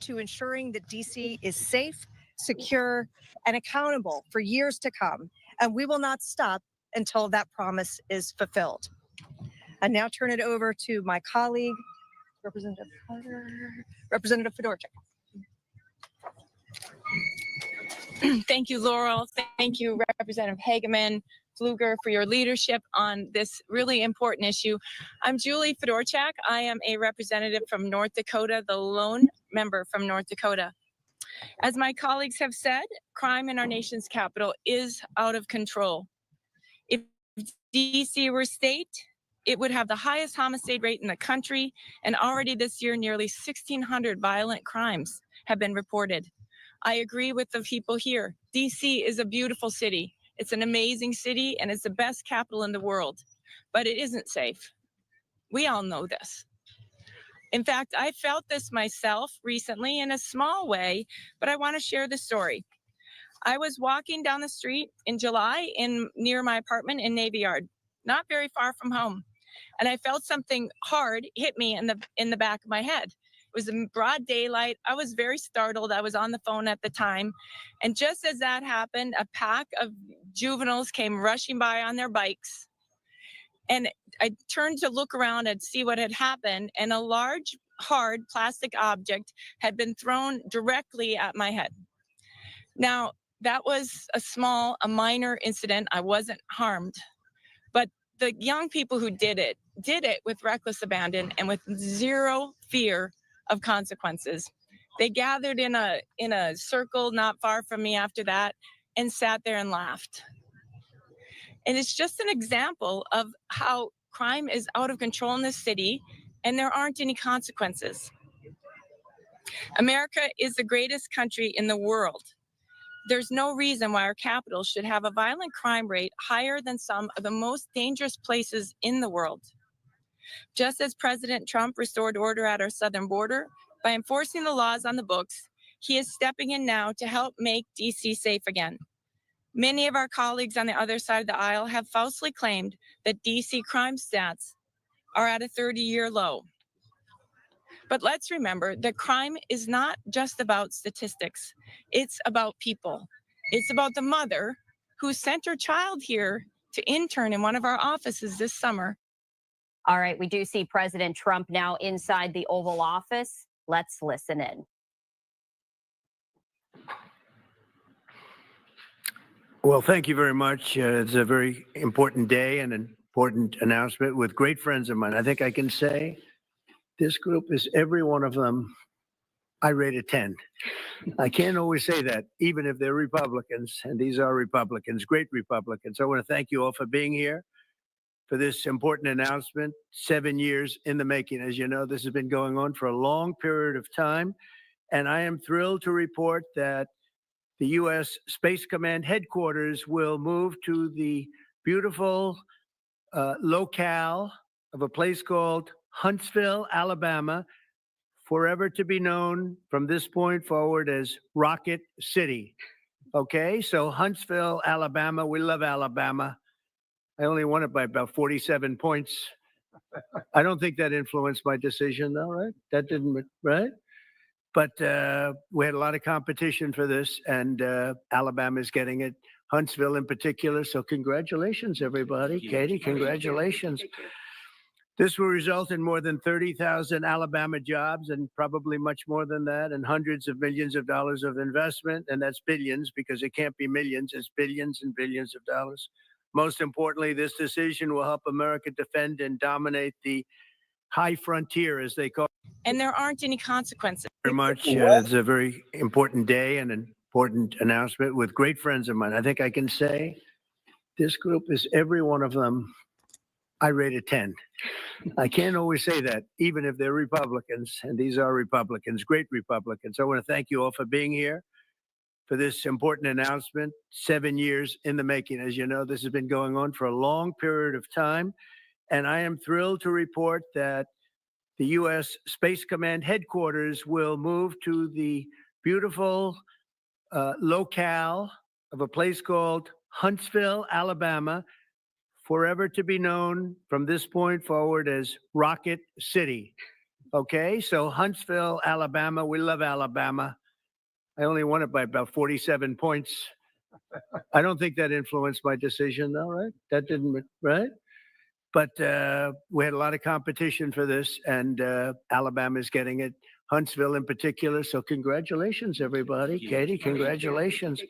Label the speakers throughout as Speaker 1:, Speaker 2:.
Speaker 1: to ensuring that DC is safe, secure, and accountable for years to come. And we will not stop until that promise is fulfilled. I now turn it over to my colleague, Representative Fedorchak.
Speaker 2: Thank you, Laurel. Thank you, Representative Hageman, Pfluger, for your leadership on this really important issue. I'm Julie Fedorchak. I am a representative from North Dakota, the lone member from North Dakota. As my colleagues have said, crime in our nation's capital is out of control. If DC were state, it would have the highest homicide rate in the country, and already this year, nearly 1,600 violent crimes have been reported. I agree with the people here. DC is a beautiful city. It's an amazing city, and it's the best capital in the world, but it isn't safe. We all know this. In fact, I felt this myself recently in a small way, but I want to share the story. I was walking down the street in July near my apartment in Navy Yard, not very far from home, and I felt something hard hit me in the back of my head. It was in broad daylight. I was very startled. I was on the phone at the time. And just as that happened, a pack of juveniles came rushing by on their bikes. And I turned to look around and see what had happened. And a large, hard plastic object had been thrown directly at my head. Now, that was a minor incident. I wasn't harmed. But the young people who did it with reckless abandon and with zero fear of consequences. They gathered in a circle not far from me after that and sat there and laughed. And it's just an example of how crime is out of control in this city and there aren't any consequences. America is the greatest country in the world. There's no reason why our capital should have a violent crime rate higher than some of the most dangerous places in the world. Just as President Trump restored order at our southern border by enforcing the laws on the books, he is stepping in now to help make DC safe again. Many of our colleagues on the other side of the aisle have falsely claimed that DC crime stats are at a 30-year low. But let's remember that crime is not just about statistics. It's about people. It's about the mother who sent her child here to intern in one of our offices this summer.
Speaker 3: All right, we do see President Trump now inside the Oval Office. Let's listen in.
Speaker 4: Well, thank you very much. It's a very important day and an important announcement with great friends of mine. I think I can say this group is every one of them I rate a 10. I can't always say that, even if they're Republicans, and these are Republicans, great Republicans. I want to thank you all for being here for this important announcement, 7 years in the making. As you know, this has been going on for a long period of time, and I am thrilled to report that the U.S. Space Command headquarters will move to the beautiful locale of a place called Huntsville, Alabama, forever to be known from this point forward as Rocket City. Okay, so Huntsville, Alabama, we love Alabama. I only won it by about 47 points. I don't think that influenced my decision, though, right? That didn't, right? But we had a lot of competition for this, and Alabama's getting it, Huntsville in particular. So congratulations, everybody. Katie, congratulations. This will result in more than 30,000 Alabama jobs and probably much more than that, and hundreds of millions of dollars of investment. And that's billions, because it can't be millions. It's billions and billions of dollars. Most importantly, this decision will help America defend and dominate the high frontier, as they call it.
Speaker 2: And there aren't any consequences.
Speaker 4: Very much. It's a very important day and an important announcement with great friends of mine. I think I can say this group is every one of them I rate a 10. I can't always say that, even if they're Republicans, and these are Republicans, great Republicans. I want to thank you all for being here for this important announcement, 7 years in the making. As you know, this has been going on for a long period of time, and I am thrilled to report that the U.S. Space Command headquarters will move to the beautiful locale of a place called Huntsville, Alabama, forever to be known from this point forward as Rocket City. Okay, so Huntsville, Alabama. We love Alabama. I only won it by about 47 points. I don't think that influenced my decision, though, right? That didn't, right? But we had a lot of competition for this, and Alabama is getting it. Huntsville in particular. So congratulations, everybody. Katie, congratulations.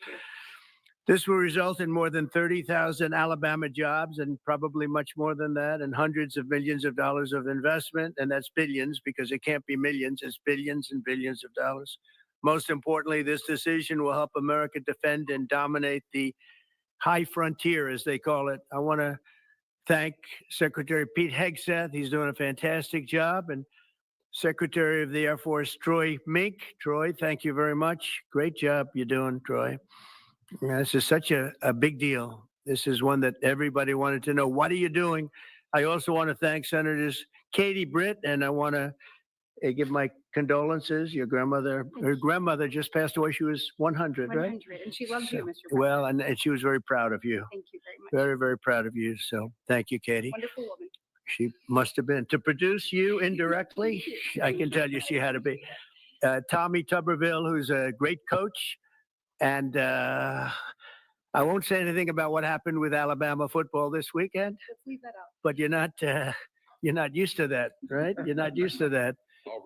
Speaker 4: This will result in more than 30,000 Alabama jobs and probably much more than that, and hundreds of millions of dollars of investment. And that's billions, because it can't be millions, it's billions and billions of dollars. Most importantly, this decision will help America defend and dominate the high frontier, as they call it. I want to thank Secretary Pete Hegseth. He's doing a fantastic job. And Secretary of the Air Force, Troy Mink. Troy, thank you very much. Great job you're doing, Troy. Yeah, this is such a big deal. This is one that everybody wanted to know. What are you doing? I also want to thank Senators Katie Britt, and I want to give my condolences. Your grandmother, her grandmother just passed away. She was 100, right?
Speaker 5: 100, and she loves you, Mr. President.
Speaker 4: Well, and she was very proud of you.
Speaker 5: Thank you very much.
Speaker 4: Very, very proud of you. So thank you, Katie.
Speaker 5: Wonderful woman.
Speaker 4: She must have been. To produce you indirectly, I can tell you she had to be. Tommy Tuberville, who's a great coach. And I won't say anything about what happened with Alabama football this weekend.
Speaker 5: Let's leave that out.
Speaker 4: But you're not used to that, right? You're not used to that.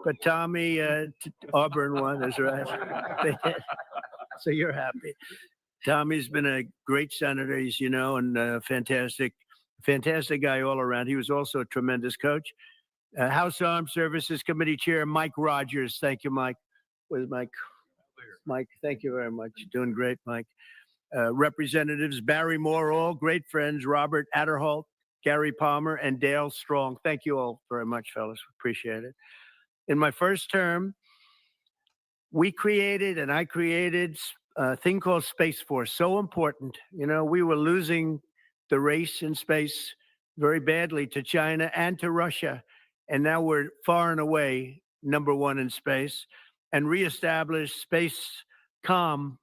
Speaker 4: But Tommy, Auburn won, is right. So you're happy. Tommy's been a great senator, as you know, and fantastic guy all around. He was also a tremendous coach. House Armed Services Committee Chair Mike Rogers. Thank you, Mike. Where's Mike? Mike, thank you very much. Doing great, Mike. Representatives Barry Moore, all great friends, Robert Adderholt, Gary Palmer, and Dale Strong. Thank you all very much, fellas. Appreciate it. In my first term, I created a thing called Space Force. So important. You know, we were losing the race in space very badly to China and to Russia. And now we're far and away #1 in space, and reestablish SpaceCom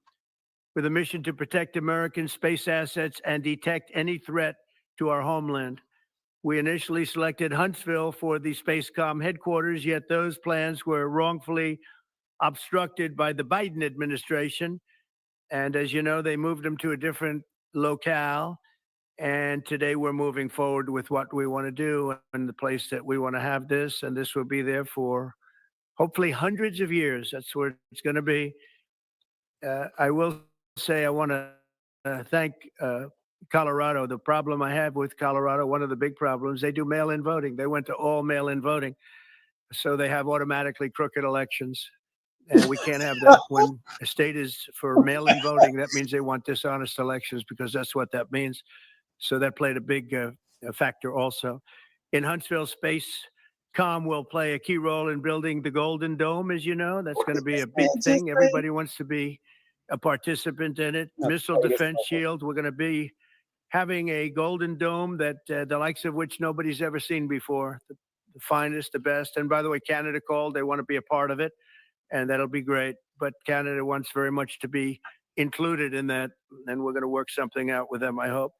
Speaker 4: with a mission to protect American space assets and detect any threat to our homeland. We initially selected Huntsville for the SpaceCom headquarters, yet those plans were wrongfully obstructed by the Biden administration. And as you know, they moved them to a different locale. And today we're moving forward with what we want to do and the place that we want to have this. And this will be there for hopefully hundreds of years. That's where it's going to be. I will say I want to thank Colorado. The problem I have with Colorado, one of the big problems, they do mail-in voting. They went to all mail-in voting. So they have automatically crooked elections. And we can't have that. When a state is for mail-in voting, that means they want dishonest elections, because that's what that means. So that played a big factor also. In Huntsville, SpaceCom will play a key role in building the Golden Dome, as you know. That's going to be a big thing. Everybody wants to be a participant in it. Missile Defense Shield. We're going to be having a Golden Dome that the likes of which nobody's ever seen before. The finest, the best. And by the way, Canada called. They want to be a part of it. And that'll be great. But Canada wants very much to be included in that. And we're going to work something out with them, I hope.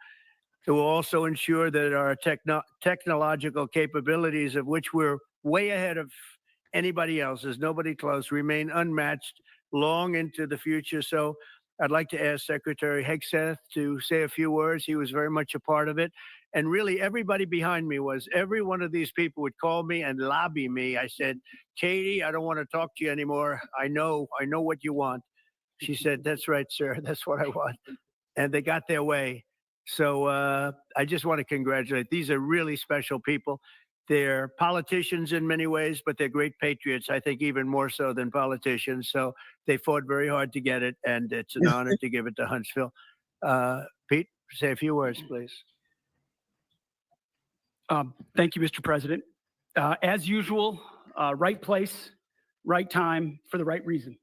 Speaker 4: It will also ensure that our technological capabilities, of which we're way ahead of anybody else, there's nobody close, remain unmatched long into the future. So I'd like to ask Secretary Hegseth to say a few words. He was very much a part of it. And really, everybody behind me was. Every one of these people would call me and lobby me. I said, Katie, I don't want to talk to you anymore. I know what you want. She said, that's right, sir. That's what I want. And they got their way. So I just want to congratulate. These are really special people. They're politicians in many ways, but they're great patriots, I think even more so than politicians. So they fought very hard to get it, and it's an honor to give it to Huntsville. Pete, say a few words, please.
Speaker 6: Thank you, Mr. President. As usual, right place, right time, for the right reason.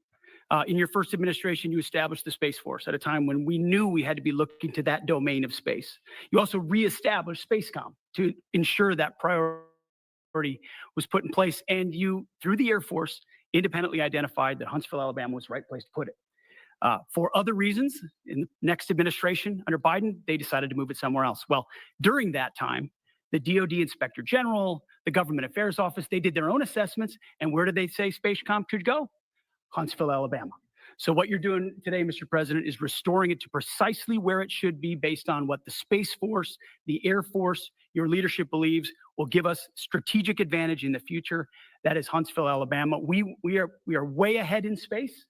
Speaker 6: In your first administration, you established the Space Force at a time when we knew we had to be looking to that domain of space. You also reestablished SpaceCom to ensure that priority was put in place, and you, through the Air Force, independently identified that Huntsville, Alabama was the right place to put it. For other reasons, in the next administration under Biden, they decided to move it somewhere else. Well, during that time, The DoD Inspector General, the Government Affairs Office, they did their own assessments. And where did they say Spacecom could go? Huntsville, Alabama. So what you're doing today, Mr. President, is restoring it to precisely where it should be based on what the Space Force, the Air Force, your leadership believes will give us strategic advantage in the future. That is Huntsville, Alabama. We are way ahead in space,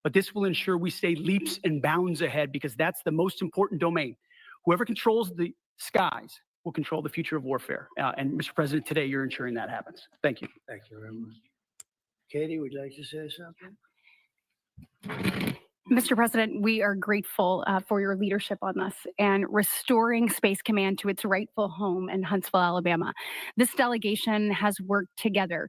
Speaker 6: but this will ensure we stay leaps and bounds ahead because that's the most important domain. Whoever controls the skies will control the future of warfare. And Mr. President, today you're ensuring that happens. Thank you.
Speaker 4: Thank you very much. Katie, would you like to say something?
Speaker 5: Mr. President, we are grateful for your leadership on this and restoring Space Command to its rightful home in Huntsville, Alabama. This delegation has worked together,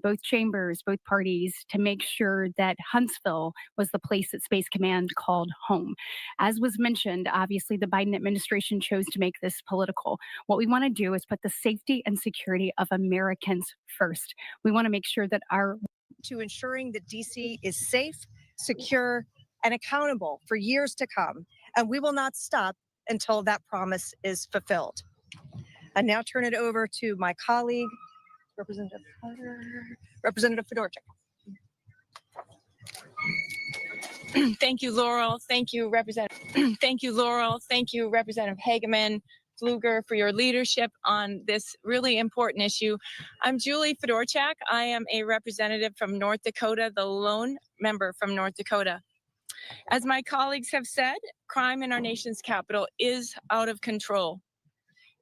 Speaker 5: both chambers, both parties, to make sure that Huntsville was the place that Space Command called home. As was mentioned, obviously the Biden administration chose to make this political. What we want to do is put the safety and security of Americans first. We want to make sure that
Speaker 1: to ensuring that DC is safe, secure, and accountable for years to come. And we will not stop until that promise is fulfilled. I now turn it over to my colleague, Representative Fedorchak.
Speaker 2: Thank you, Laurel. Thank you, Representative. Thank you, Laurel. Thank you, Representative Hageman, Fluger, for your leadership on this really important issue. I'm Julie Fedorchak. I am a representative from North Dakota, the lone member from North Dakota. As my colleagues have said, crime in our nation's capital is out of control.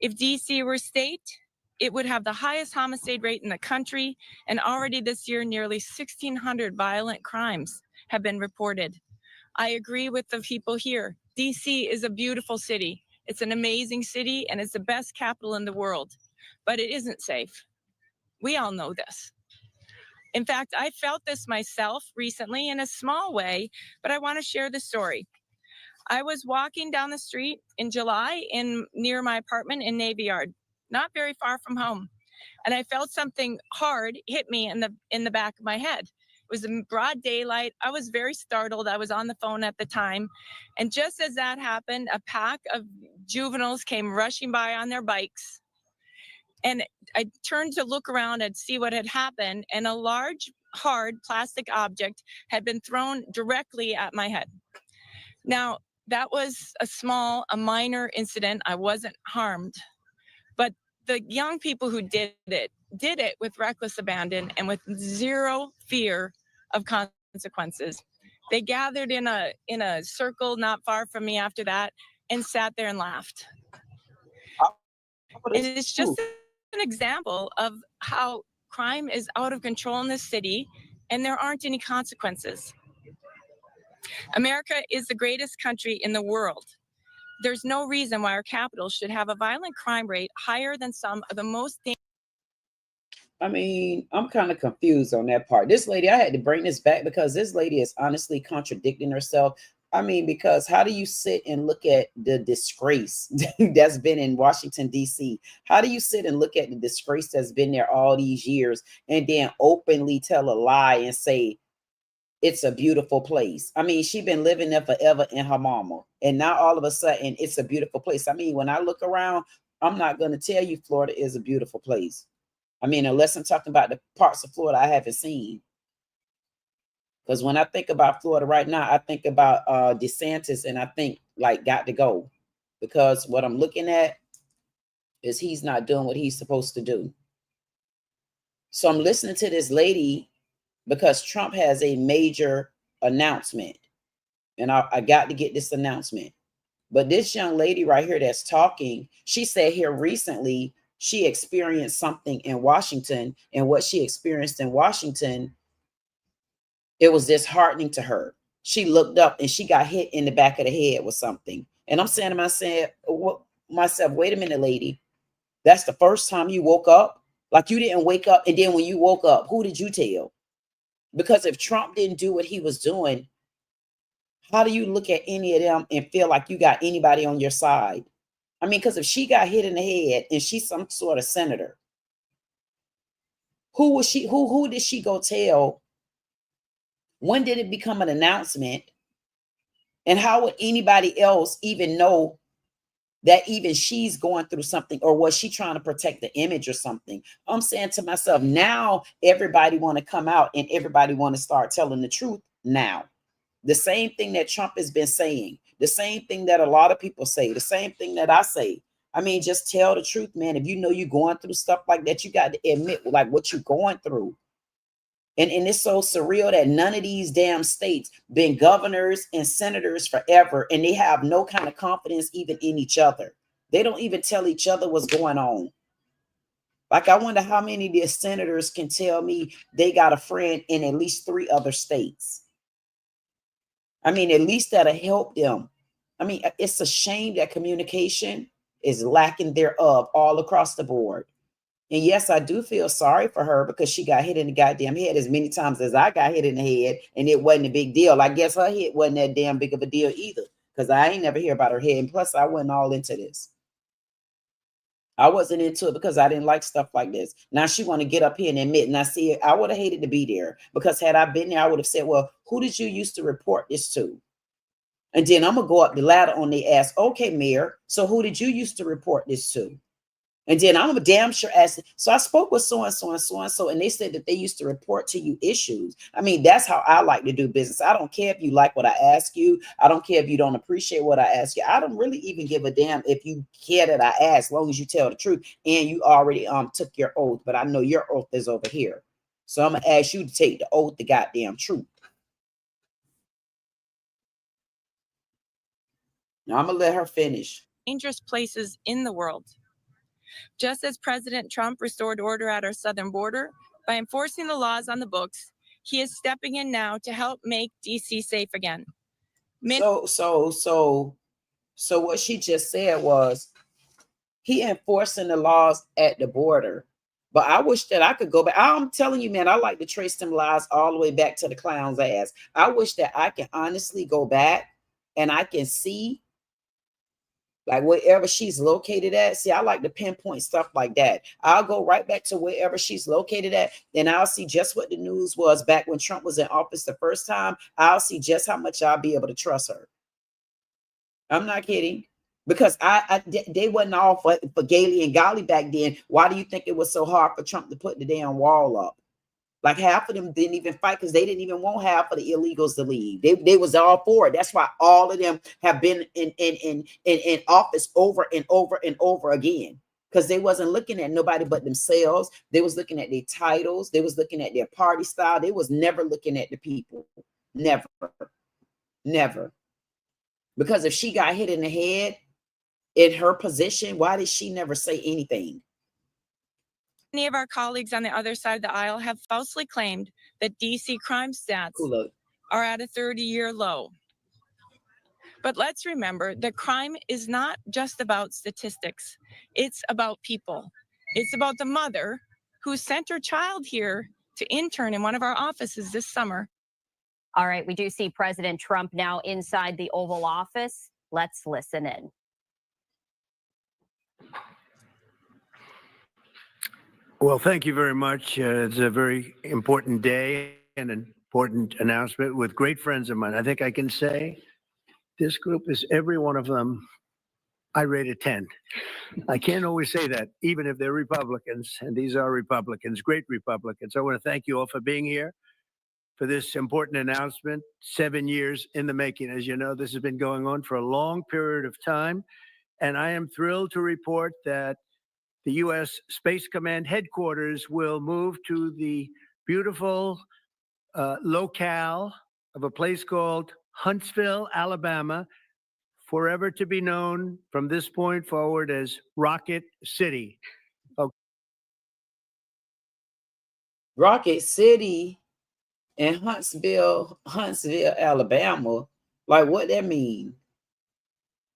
Speaker 2: If DC were state, it would have the highest homicide rate in the country, and already this year, nearly 1,600 violent crimes have been reported. I agree with the people here. DC is a beautiful city. It's an amazing city, and it's the best capital in the world, but it isn't safe. We all know this. In fact, I felt this myself recently in a small way, but I want to share the story. I was walking down the street in July near my apartment in Navy Yard, not very far from home, and I felt something hard hit me in the back of my head. It was in broad daylight. I was very startled. I was on the phone at the time, and just as that happened, a pack of juveniles came rushing by on their bikes. And I turned to look around and see what had happened, and a large, hard plastic object had been thrown directly at my head. Now, that was a minor incident. I wasn't harmed. But the young people who did it with reckless abandon and with zero fear of consequences. They gathered in a circle not far from me after that and sat there and laughed. And it's just an example of how crime is out of control in this city and there aren't any consequences. America is the greatest country in the world. There's no reason why our capital should have a violent crime rate higher than some of the most dangerous.
Speaker 7: I mean, I'm kind of confused on that part. This lady, I had to bring this back because this lady is honestly contradicting herself. I mean, because how do you sit and look at the disgrace that's been in Washington, D.C.? How do you sit and look at the disgrace that's been there all these years and then openly tell a lie and say it's a beautiful place? I mean, she's been living there forever in her mama, and now all of a sudden it's a beautiful place. I mean, when I look around, I'm not going to tell you Florida is a beautiful place. I mean, unless I'm talking about the parts of Florida I haven't seen. Because when I think about Florida right now, I think about DeSantis, and I think like got to go, because what I'm looking at is he's not doing what he's supposed to do. So I'm listening to this lady because Trump has a major announcement, and I got to get this announcement. But this young lady right here that's talking, she said here recently she experienced something in Washington, and what she experienced in Washington, it was disheartening to her. She looked up and she got hit in the back of the head with something. And I'm saying to myself, wait a minute, lady. That's the first time you woke up? Like you didn't wake up, and then when you woke up, who did you tell? Because if Trump didn't do what he was doing, how do you look at any of them and feel like you got anybody on your side? I mean, because if she got hit in the head and she's some sort of senator, who was she? Who did she go tell? When did it become an announcement? And how would anybody else even know that even she's going through something, or was she trying to protect the image or something? I'm saying to myself, now everybody want to come out and everybody want to start telling the truth now. The same thing that Trump has been saying, the same thing that a lot of people say, the same thing that I say. I mean, just tell the truth, man. If you know you're going through stuff like that, you got to admit like what you're going through. And it's so surreal that none of these damn states been governors and senators forever, and they have no kind of confidence even in each other. They don't even tell each other what's going on. Like, I wonder how many of these senators can tell me they got a friend in at least 3 other states. I mean, at least that'll help them. I mean, it's a shame that communication is lacking thereof all across the board. And yes, I do feel sorry for her because she got hit in the goddamn head as many times as I got hit in the head, and it wasn't a big deal. I guess her hit wasn't that damn big of a deal either, because I ain't never hear about her head. And plus, I wasn't all into this. I wasn't into it because I didn't like stuff like this. Now she want to get up here and admit, and I see it. I would have hated to be there, because had I been there, I would have said, well, who did you used to report this to? And then I'm going to go up the ladder on their ass. Okay, Mayor, so who did you used to report this to? And then I'm a damn sure asked. So I spoke with so-and-so and so-and-so, and they said that they used to report to you issues. I mean, that's how I like to do business. I don't care if you like what I ask you. I don't care if you don't appreciate what I ask you. I don't really even give a damn if you care that I ask, as long as you tell the truth and you already took your oath. But I know your oath is over here. So I'm going to ask you to take the oath, the goddamn truth. Now I'm going to let her finish.
Speaker 2: Dangerous places in the world. Just as President Trump restored order at our southern border by enforcing the laws on the books, he is stepping in now to help make DC safe again.
Speaker 7: So what she just said was he enforcing the laws at the border. But I wish that I could go back. I'm telling you, man, I like to trace them lies all the way back to the clown's ass. I wish that I can honestly go back and I can see like wherever she's located at. See, I like to pinpoint stuff like that. I'll go right back to wherever she's located at, and I'll see just what the news was back when Trump was in office the first time. I'll see just how much I'll be able to trust her. I'm not kidding. Because they wasn't all for Gailey and Golly back then. Why do you think it was so hard for Trump to put the damn wall up? Like half of them didn't even fight because they didn't even want half of the illegals to leave. They was all for it. That's why all of them have been in office over and over and over again. Because they wasn't looking at nobody but themselves. They was looking at their titles. They was looking at their party style. They was never looking at the people. Never. Never. Because if she got hit in the head in her position, why did she never say anything?
Speaker 2: Many of our colleagues on the other side of the aisle have falsely claimed that DC crime stats are at a 30-year low. But let's remember that crime is not just about statistics. It's about people. It's about the mother who sent her child here to intern in one of our offices this summer.
Speaker 3: All right, we do see President Trump now inside the Oval Office. Let's listen in.
Speaker 4: Well, thank you very much. It's a very important day and an important announcement with great friends of mine. I think I can say this group is every one of them. I rate a 10. I can't always say that, even if they're Republicans, and these are Republicans, great Republicans. I want to thank you all for being here for this important announcement. 7 years in the making. As you know, this has been going on for a long period of time, and I am thrilled to report that the U.S. Space Command headquarters will move to the beautiful locale of a place called Huntsville, Alabama, forever to be known from this point forward as Rocket City. Okay.
Speaker 7: Rocket City and Huntsville, Alabama. Like, what that mean?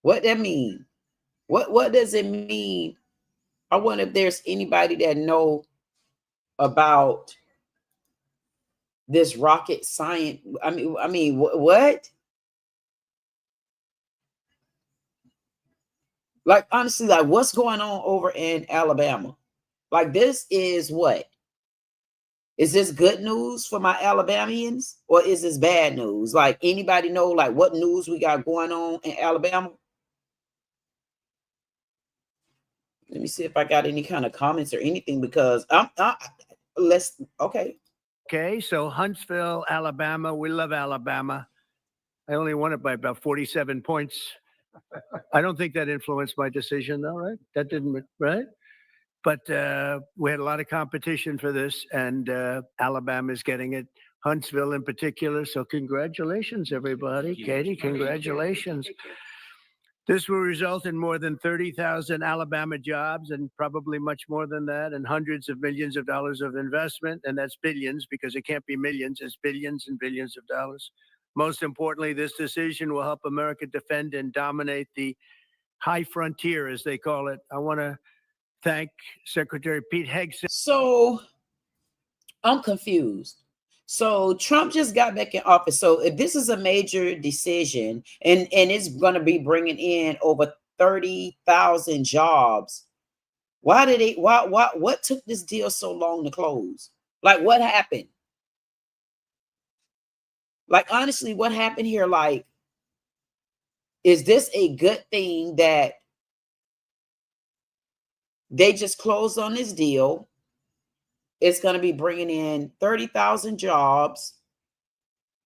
Speaker 7: What that mean? What does it mean? I wonder if there's anybody that know about this rocket science. I mean, what? Like, honestly, like, what's going on over in Alabama? Like, this is what? Is this good news for my Alabamians, or is this bad news? Like, anybody know like what news we got going on in Alabama? Let me see if I got any kind of comments or anything because okay.
Speaker 4: Okay, so Huntsville, Alabama. We love Alabama. I only won it by about 47 points. I don't think that influenced my decision, though, right? That didn't, right? But we had a lot of competition for this, and Alabama's getting it. Huntsville in particular. So congratulations, everybody. Katie, congratulations. This will result in more than 30,000 Alabama jobs and probably much more than that, and hundreds of millions of dollars of investment. And that's billions because it can't be millions, it's billions and billions of dollars. Most importantly, this decision will help America defend and dominate the high frontier, as they call it. I want to thank Secretary Pete Hegseth.
Speaker 7: So I'm confused. So Trump just got back in office. So if this is a major decision and it's going to be bringing in over 30,000 jobs, what took this deal so long to close? Like, what happened? Like, honestly, what happened here? Like, is this a good thing that they just closed on this deal? It's going to be bringing in 30,000 jobs.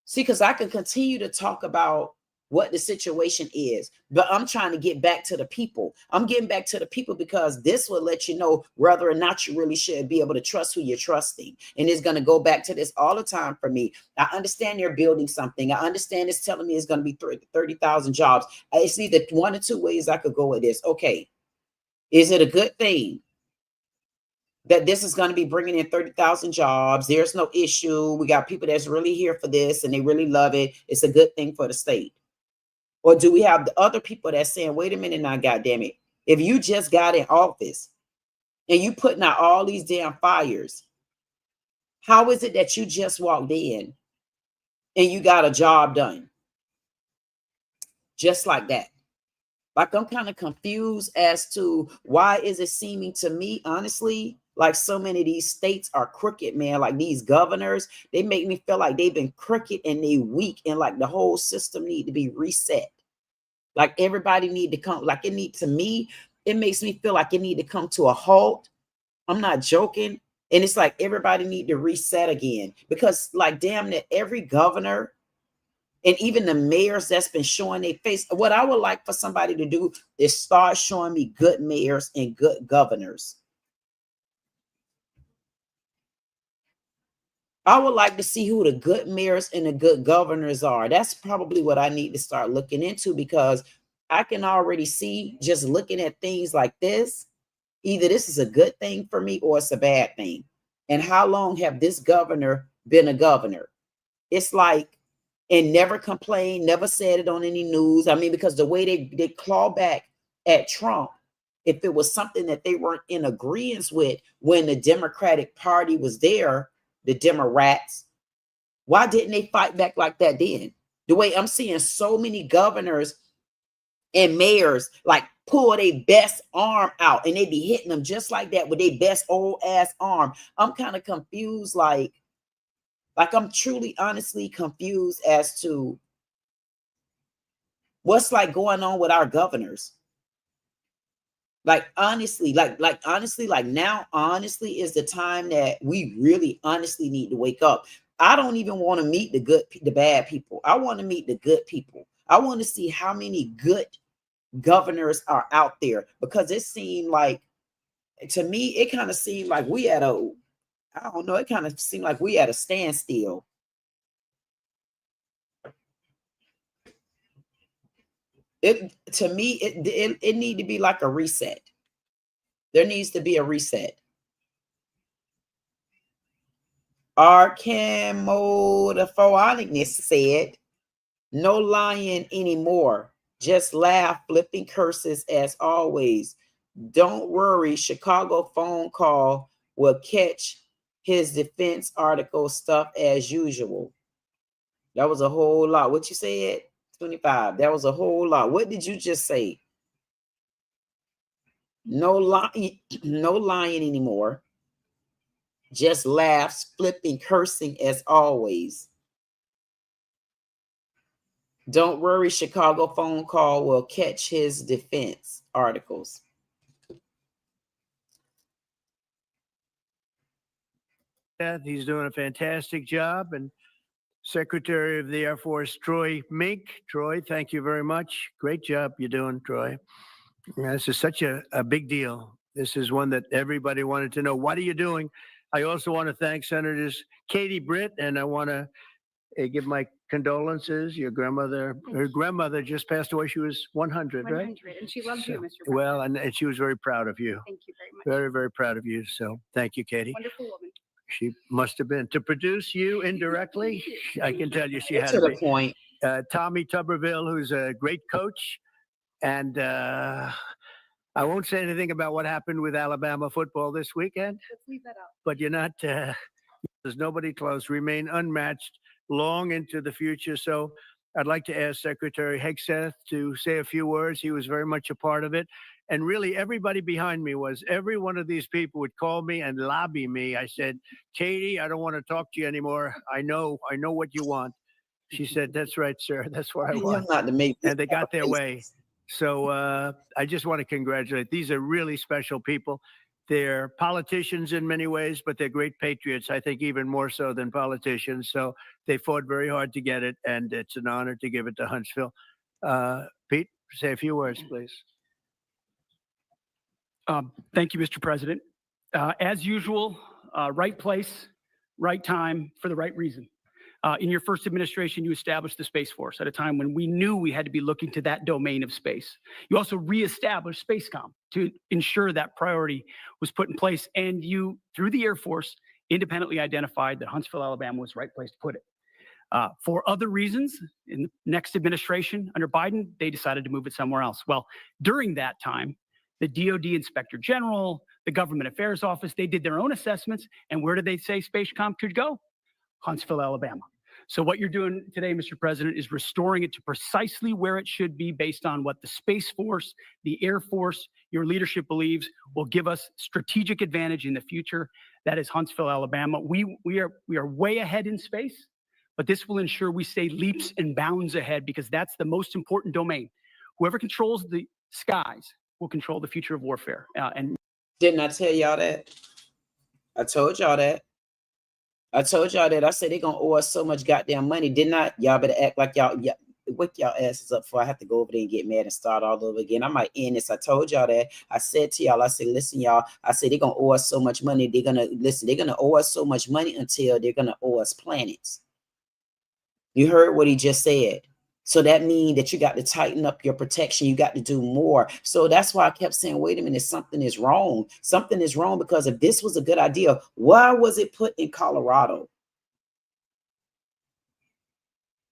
Speaker 7: See, because I can continue to talk about what the situation is, but I'm trying to get back to the people. I'm getting back to the people because this will let you know whether or not you really should be able to trust who you're trusting. And it's going to go back to this all the time for me. I understand you're building something. I understand it's telling me it's going to be 30,000 jobs. I see that one or two ways I could go with this. Okay, is it a good thing that this is going to be bringing in 30,000 jobs? There's no issue. We got people that's really here for this and they really love it. It's a good thing for the state. Or do we have the other people that's saying, wait a minute now, goddamn it. If you just got in office and you putting out all these damn fires, how is it that you just walked in and you got a job done? Just like that. Like, I'm kind of confused as to why is it seeming to me, honestly, like so many of these states are crooked, man. Like these governors, they make me feel like they've been crooked and they weak and like the whole system need to be reset. Like everybody need to come, like to me, it makes me feel like it need to come to a halt. I'm not joking. And it's like everybody need to reset again because like damn it, every governor and even the mayors that's been showing their face. What I would like for somebody to do is start showing me good mayors and good governors. I would like to see who the good mayors and the good governors are. That's probably what I need to start looking into because I can already see just looking at things like this, either this is a good thing for me or it's a bad thing. And how long have this governor been a governor? It's like, and never complained, never said it on any news. I mean, because the way they claw back at Trump, if it was something that they weren't in agreement with when the Democratic Party was there, the Democrats, why didn't they fight back like that then? The way I'm seeing so many governors and mayors like pull their best arm out and they be hitting them just like that with their best old ass arm. I'm kind of confused, like I'm truly honestly confused as to what's like going on with our governors. Like honestly, like now honestly is the time that we really honestly need to wake up. I don't even want to meet the bad people. I want to meet the good people. I want to see how many good governors are out there because it seemed like, to me, it kind of seemed like we at a, I don't know, it kind of seemed like we at a standstill. To me, it need to be like a reset. There needs to be a reset. Archamo the phonicness said, no lying anymore. Just laugh, flipping curses as always. Don't worry, Chicago phone call will catch his defense article stuff as usual. That was a whole lot. What you said? 25. That was a whole lot. What did you just say? No lying, no lying anymore. Just laughs, flipping, cursing as always. Don't worry, Chicago phone call will catch his defense articles.
Speaker 4: He's doing a fantastic job. And Secretary of the Air Force, Troy Mink. Troy, thank you very much. Great job you're doing, Troy. This is such a big deal. This is one that everybody wanted to know. What are you doing? I also want to thank Senators Katie Britt, and I want to give my condolences. Your grandmother, her grandmother just passed away. She was 100, right?
Speaker 5: 100, and she loves you, Mr. President.
Speaker 4: Well, and she was very proud of you.
Speaker 5: Thank you very much.
Speaker 4: Very, very proud of you. So thank you, Katie.
Speaker 5: Wonderful woman.
Speaker 4: She must have been. To produce you indirectly, I can tell you she
Speaker 7: Get
Speaker 4: had
Speaker 7: to
Speaker 4: to
Speaker 7: the
Speaker 4: be.
Speaker 7: point.
Speaker 4: Tommy Tuberville, who's a great coach. And I won't say anything about what happened with Alabama football this weekend,
Speaker 5: Let's leave that out.
Speaker 4: but you're not, there's nobody close. Remain unmatched long into the future. So I'd like to ask Secretary Hegseth to say a few words. He was very much a part of it. And really, everybody behind me was, every one of these people would call me and lobby me. I said, Katie, I don't want to talk to you anymore. I know what you want. She said, that's right, sir. That's what I want.
Speaker 7: Not to make
Speaker 4: And they got their way. So I just want to congratulate. These are really special people. They're politicians in many ways, but they're great patriots, I think even more so than politicians. So they fought very hard to get it, and it's an honor to give it to Huntsville. Pete, say a few words, please.
Speaker 6: Thank you, Mr. President. As usual, right place, right time for the right reason. In your first administration, you established the Space Force at a time when we knew we had to be looking to that domain of space. You also reestablished SpaceCom to ensure that priority was put in place. And you, through the Air Force, independently identified that Huntsville, Alabama was the right place to put it. For other reasons, in the next administration under Biden, they decided to move it somewhere else. Well, during that time, the DoD Inspector General, the Government Affairs Office, they did their own assessments. And where did they say SpaceCom could go? Huntsville, Alabama. So what you're doing today, Mr. President, is restoring it to precisely where it should be based on what the Space Force, the Air Force, your leadership believes will give us strategic advantage in the future. That is Huntsville, Alabama. We are way ahead in space, but this will ensure we stay leaps and bounds ahead because that's the most important domain. Whoever controls the skies will control the future of warfare. And
Speaker 7: didn't I tell y'all that? I told y'all that. I told y'all that. I said they're gonna owe us so much goddamn money. Didn't I? Y'all better act like y'all wake y'all asses up before I have to go over there and get mad and start all over again. I might end this. I told y'all that. I said to y'all, I said, listen, y'all, I said they're gonna owe us so much money. They're gonna owe us so much money until they're gonna owe us planets. You heard what he just said. So that means that you got to tighten up your protection. You got to do more. So that's why I kept saying, wait a minute, something is wrong. Something is wrong because if this was a good idea, why was it put in Colorado?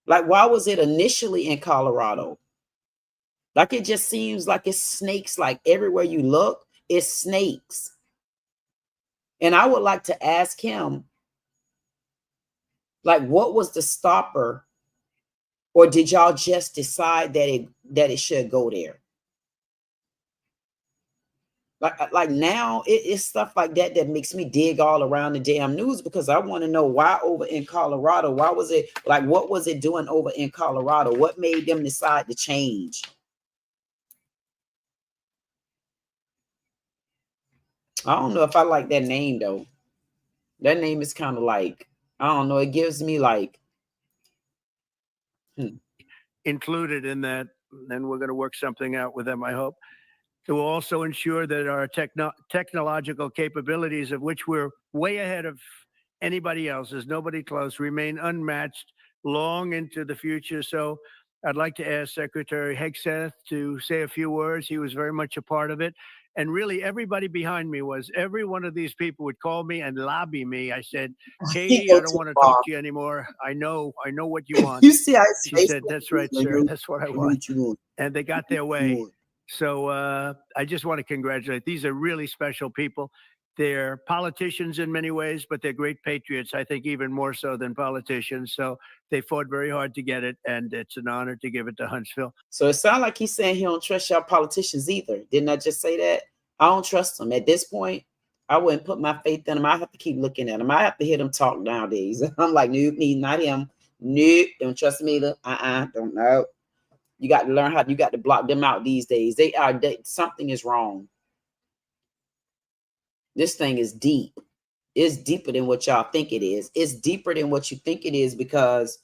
Speaker 7: Like, why was it initially in Colorado? Like, it just seems like it's snakes. Like everywhere you look, it's snakes. And I would like to ask him, like, what was the stopper? Or did y'all just decide that it should go there? Like now, it's stuff like that that makes me dig all around the damn news because I want to know why over in Colorado. Why was it like? What was it doing over in Colorado? What made them decide to change? I don't know if I like that name though. That name is kind of like, I don't know. It gives me like.
Speaker 4: Included in that, then we're going to work something out with them, I hope. It will also ensure that our technological capabilities, of which we're way ahead of anybody else, there's nobody close, remain unmatched long into the future. So I'd like to ask Secretary Hegseth to say a few words. He was very much a part of it. And really, everybody behind me was, every one of these people would call me and lobby me. I said, Katie, I don't want to talk to you anymore. I know what you want.
Speaker 7: You see,
Speaker 4: she said, that's right, sir. That's what I want. And they got their way. So I just want to congratulate. These are really special people. They're politicians in many ways, but they're great patriots, I think even more so than politicians. So they fought very hard to get it, and it's an honor to give it to Huntsville.
Speaker 7: So it sounds like he's saying he don't trust y'all politicians either. Didn't I just say that? I don't trust them. At this point, I wouldn't put my faith in them. I have to keep looking at them. I have to hear them talk nowadays. I'm like, nope, not him. Nope, don't trust me either. Don't know. You got to learn how, you got to block them out these days. Something is wrong. This thing is deep. It's deeper than what y'all think it is. It's deeper than what you think it is, because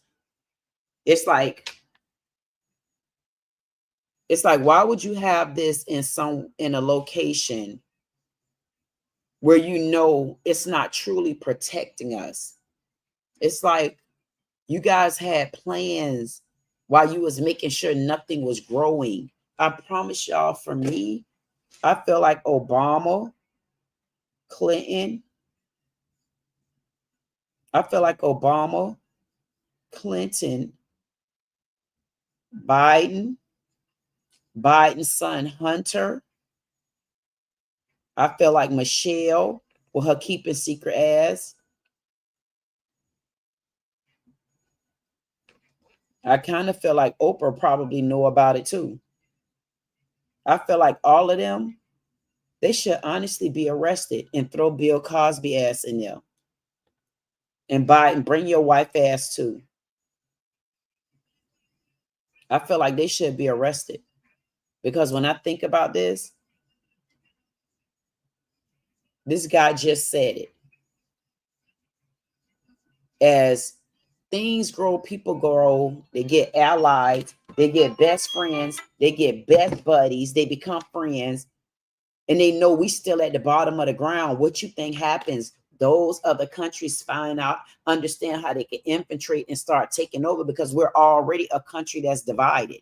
Speaker 7: it's like, why would you have this in a location where you know it's not truly protecting us? It's like you guys had plans while you was making sure nothing was growing. I promise y'all, for me, I feel like Obama, Clinton, Biden, Biden's son Hunter. I feel like Michelle with her keeping secret ass. I kind of feel like Oprah probably know about it too. I feel like all of them, they should honestly be arrested and throw Bill Cosby ass in there. And Biden, bring your wife ass too. I feel like they should be arrested, because when I think about this guy just said it. As things grow, people grow, they get allies, they get best friends, they get best buddies, they become friends, and they know we still at the bottom of the ground. What you think happens? Those other countries find out, understand how they can infiltrate and start taking over, because we're already a country that's divided.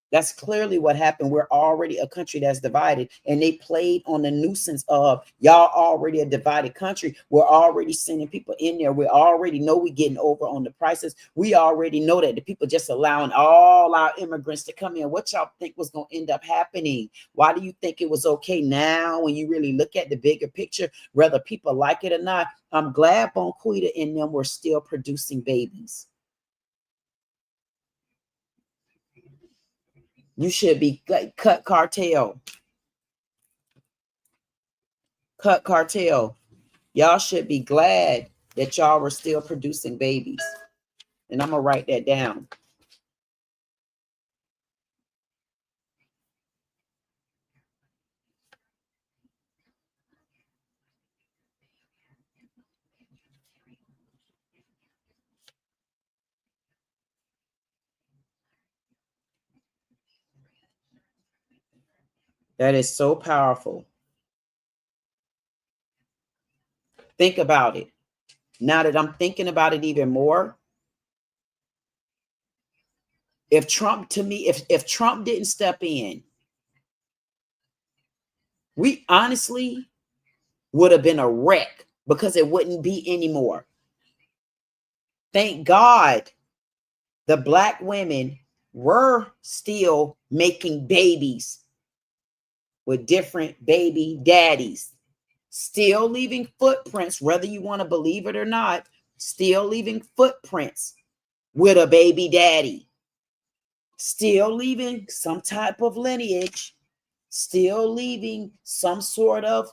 Speaker 7: That's clearly what happened. We're already a country that's divided, and they played on the nuisance of y'all already a divided country. We're already sending people in there. We already know we're getting over on the prices. We already know that the people just allowing all our immigrants to come in. What y'all think was going to end up happening? Why do you think it was okay now when you really look at the bigger picture, whether people like it or not? I'm glad Bonquita and them were still producing babies. You should be cut cartel. Cut cartel. Y'all should be glad that y'all were still producing babies. And I'm going to write that down. That is so powerful. Think about it. Now that I'm thinking about it even more, if Trump, to me, if Trump didn't step in, we honestly would have been a wreck, because it wouldn't be anymore. Thank God the Black women were still making babies with different baby daddies, still leaving footprints, whether you want to believe it or not, still leaving footprints with a baby daddy, still leaving some type of lineage, still leaving some sort of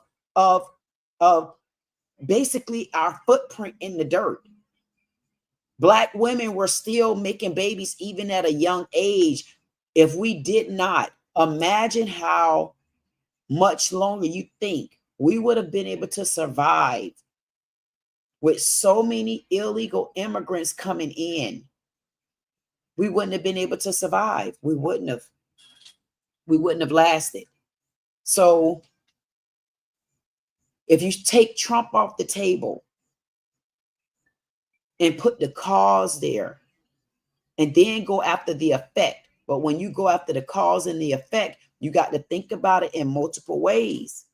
Speaker 7: basically our footprint in the dirt. Black women were still making babies even at a young age. If we did not, imagine how much longer you think we would have been able to survive with so many illegal immigrants coming in. We wouldn't have been able to survive. We wouldn't have lasted. So if you take Trump off the table and put the cause there and then go after the effect, but when you go after the cause and the effect, you got to think about it in multiple ways.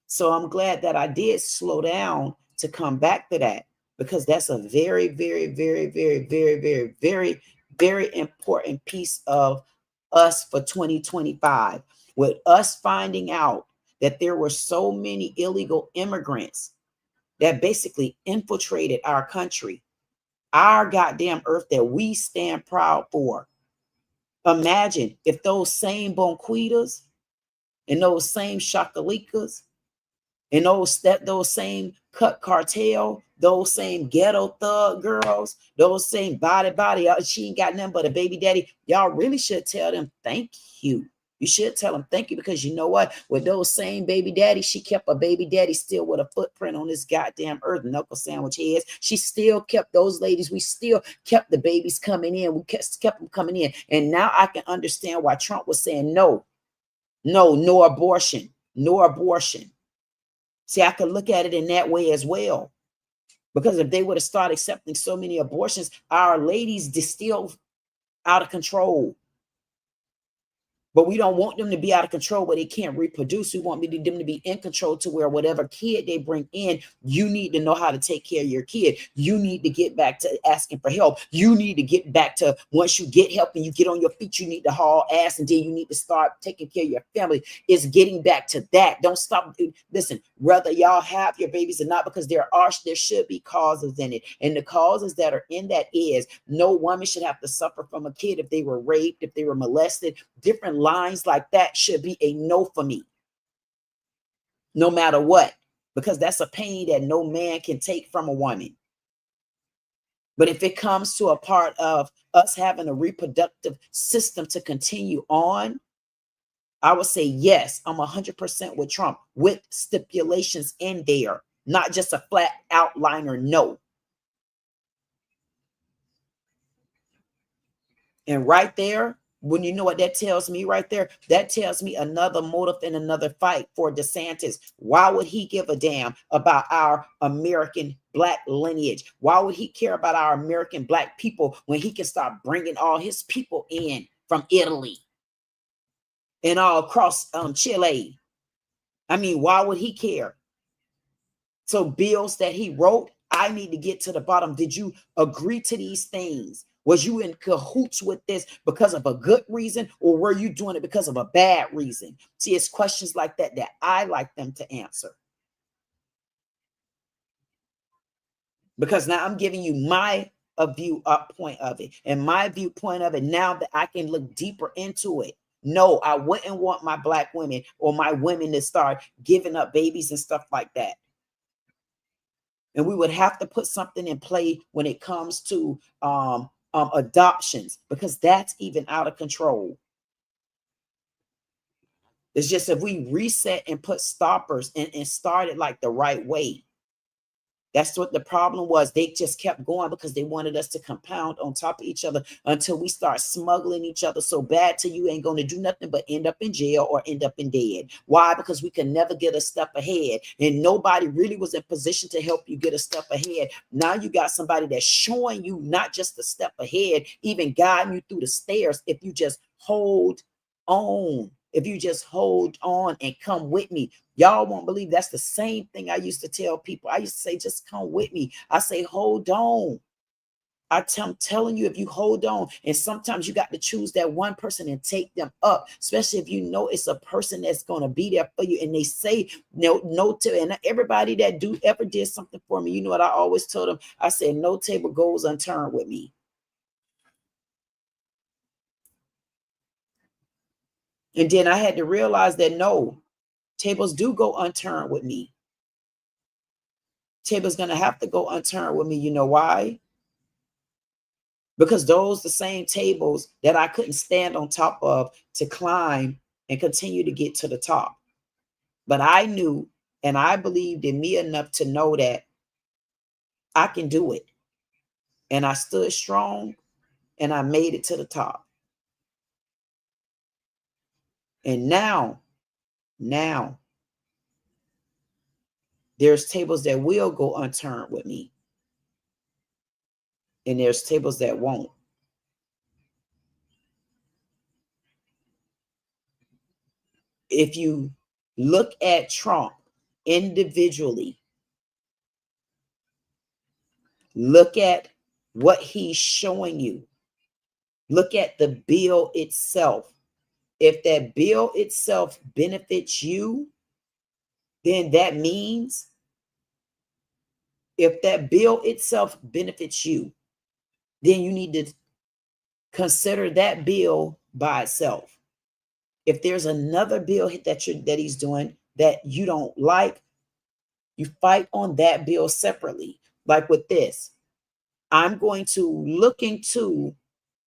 Speaker 7: So I'm glad that I did slow down to come back to that, because that's a very, very, very, very, very, very, very, very important piece of us for 2025. With us finding out that there were so many illegal immigrants that basically infiltrated our country, our goddamn earth that we stand proud for. Imagine if those same Bonquitas and those same Shakalikas and those same cut cartel, those same ghetto thug girls, those same body, she ain't got nothing but a baby daddy. Y'all really should tell them thank you. You should tell them thank you, because you know what? With those same baby daddies, she kept a baby daddy still with a footprint on this goddamn earth, knuckle sandwich heads. She still kept those ladies. We still kept the babies coming in. We kept them coming in. And now I can understand why Trump was saying no, no abortion, no abortion. See, I could look at it in that way as well. Because if they would have started accepting so many abortions, our ladies distill out of control. But we don't want them to be out of control where they can't reproduce. We want them to be in control to where whatever kid they bring in, you need to know how to take care of your kid. You need to get back to asking for help. You need to get back to, once you get help and you get on your feet, you need to haul ass, and then you need to start taking care of your family. It's getting back to that. Don't stop. Listen, whether y'all have your babies or not, because there should be causes in it. And the causes that are in that is no woman should have to suffer from a kid if they were raped, if they were molested. Different lines like that should be a no for me, no matter what, because that's a pain that no man can take from a woman. But if it comes to a part of us having a reproductive system to continue on, I would say yes, I'm 100% with Trump, with stipulations in there, not just a flat outliner no. And right there, when you know what that tells me right there, that tells me another motive and another fight for DeSantis. Why would he give a damn about our American Black lineage? Why would he care about our American Black people when he can start bringing all his people in from Italy and all across Chile? I mean, why would he care? So bills that he wrote, I need to get to the bottom. Did you agree to these things? Was you in cahoots with this because of a good reason, or were you doing it because of a bad reason? See, it's questions like that that I like them to answer. Because now I'm giving you my point of it, and my viewpoint of it now that I can look deeper into it. No, I wouldn't want my Black women or my women to start giving up babies and stuff like that. And we would have to put something in play when it comes to adoptions, because that's even out of control. It's just if we reset and put stoppers and start it like the right way. That's what the problem was. They just kept going because they wanted us to compound on top of each other until we start smuggling each other so bad till you ain't going to do nothing but end up in jail or end up in dead. Why? Because we can never get a step ahead, and nobody really was in position to help you get a step ahead. Now you got somebody that's showing you not just a step ahead, even guiding you through the stairs. If you just hold on. If you just hold on and come with me. Y'all won't believe that's the same thing I used to tell people. I used to say, just come with me. I say, hold on. I'm telling you, if you hold on, and sometimes you got to choose that one person and take them up, especially if you know it's a person that's going to be there for you. And they say no to, and everybody that ever did something for me, you know what I always told them? I said, no table goes unturned with me. And then I had to realize that no, tables do go unturned with me. Tables going to have to go unturned with me. You know why? Because those the same tables that I couldn't stand on top of to climb and continue to get to the top. But I knew and I believed in me enough to know that I can do it. And I stood strong and I made it to the top. And now, there's tables that will go unturned with me. And there's tables that won't. If you look at Trump individually, look at what he's showing you. Look at the bill itself. If that bill itself benefits you, then that means if that bill itself benefits you, then you need to consider that bill by itself. If there's another bill that he's doing that you don't like, you fight on that bill separately. Like with this, I'm going to look into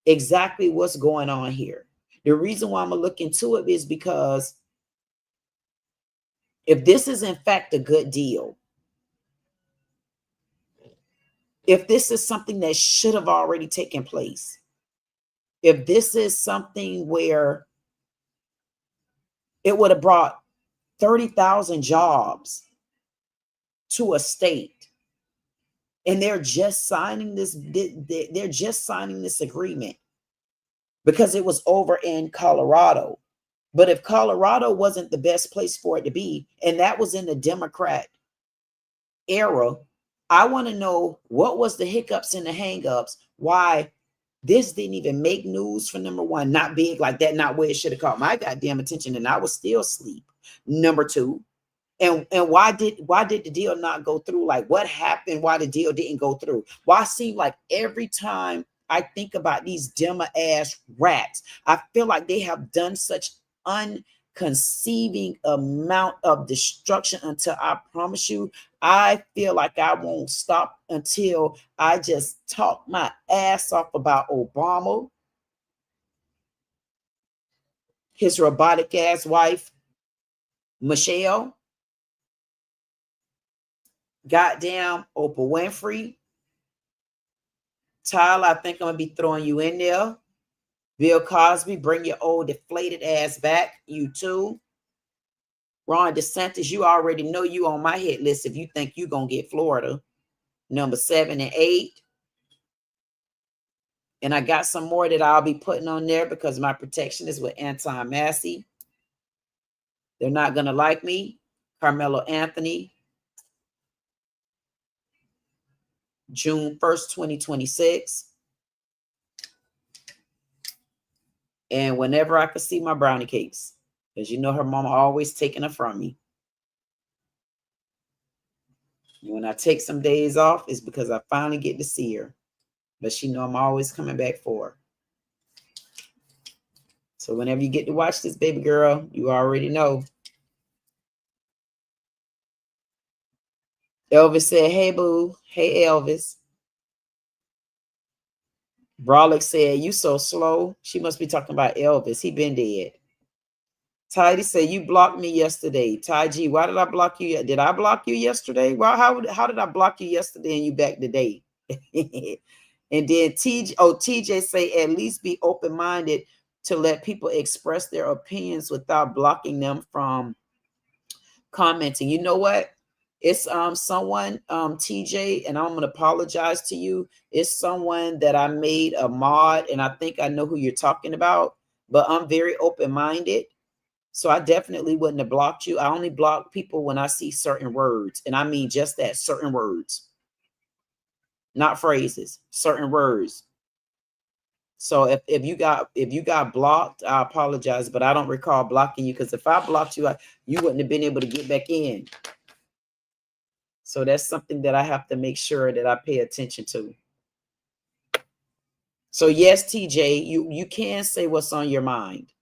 Speaker 7: exactly what's going on here. The reason why I'm going to look into it is because if this is in fact a good deal, if this is something that should have already taken place, if this is something where it would have brought 30,000 jobs to a state, and they're just signing this agreement because it was over in Colorado. But if Colorado wasn't the best place for it to be, and that was in the Democrat era, I want to know what was the hiccups and the hangups, why this didn't even make news for number one, not big like that, not where it should have caught my goddamn attention, and I was still asleep. Number two, and why did the deal not go through? Like, what happened? Why the deal didn't go through? Why it seemed like every time I think about these dimmer ass rats, I feel like they have done such unconceiving amount of destruction until I promise you, I feel like I won't stop until I just talk my ass off about Obama, his robotic ass wife, Michelle, goddamn Oprah Winfrey, Tyler, I think I'm going to be throwing you in there. Bill Cosby, bring your old deflated ass back. You too. Ron DeSantis, you already know you on my hit list if you think you're going to get Florida. Number 7 and 8. And I got some more that I'll be putting on there because my protection is with Anton Massey. They're not going to like me. Carmelo Anthony. June 1st, 2026. And whenever I could see my brownie cakes, because you know her mama always taking her from me. When I take some days off, it's because I finally get to see her. But she know I'm always coming back for her. So whenever you get to watch this, baby girl, you already know. Elvis said, hey, boo. Hey, Elvis. Brolick said, you so slow. She must be talking about Elvis. He been dead. Tidy said, you blocked me yesterday. Ty G, why did I block you? Did I block you yesterday? Well, how did I block you yesterday and you back today? And then TJ say, at least be open-minded to let people express their opinions without blocking them from commenting. You know what? It's someone, TJ, and I'm going to apologize to you. It's someone that I made a mod, and I think I know who you're talking about, but I'm very open-minded. So I definitely wouldn't have blocked you. I only block people when I see certain words, and I mean just that, certain words. Not phrases, certain words. So if you got blocked, I apologize, but I don't recall blocking you, because if I blocked you, you wouldn't have been able to get back in. So that's something that I have to make sure that I pay attention to. So yes, TJ, you can say what's on your mind.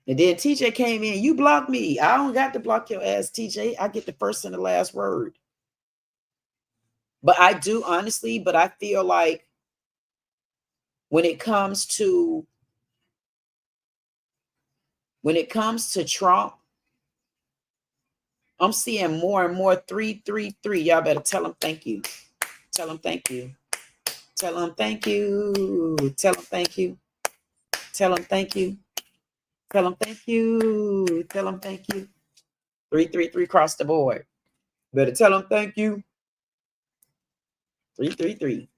Speaker 7: And then TJ came in, you blocked me. I don't got to block your ass, TJ. I get the first and the last word. But I do, honestly, but I feel like when it comes to Trump, I'm seeing more and more 333. Y'all better tell him thank you. Tell him thank you. Tell him thank you. Tell him thank you. Tell him thank you. Tell him thank you. Tell him thank you. 333 across the board. Better tell him thank you. 333.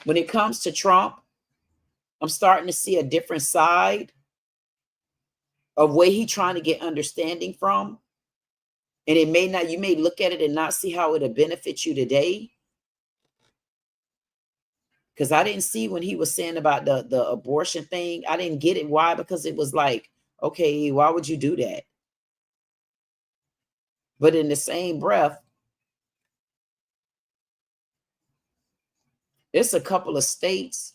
Speaker 7: When it comes to Trump, I'm starting to see a different side of where he's trying to get understanding from. And it may not, you may look at it and not see how it'll benefit you today. Because I didn't see when he was saying about the abortion thing. I didn't get it. Why? Because it was like, okay, why would you do that? But in the same breath, it's a couple of states,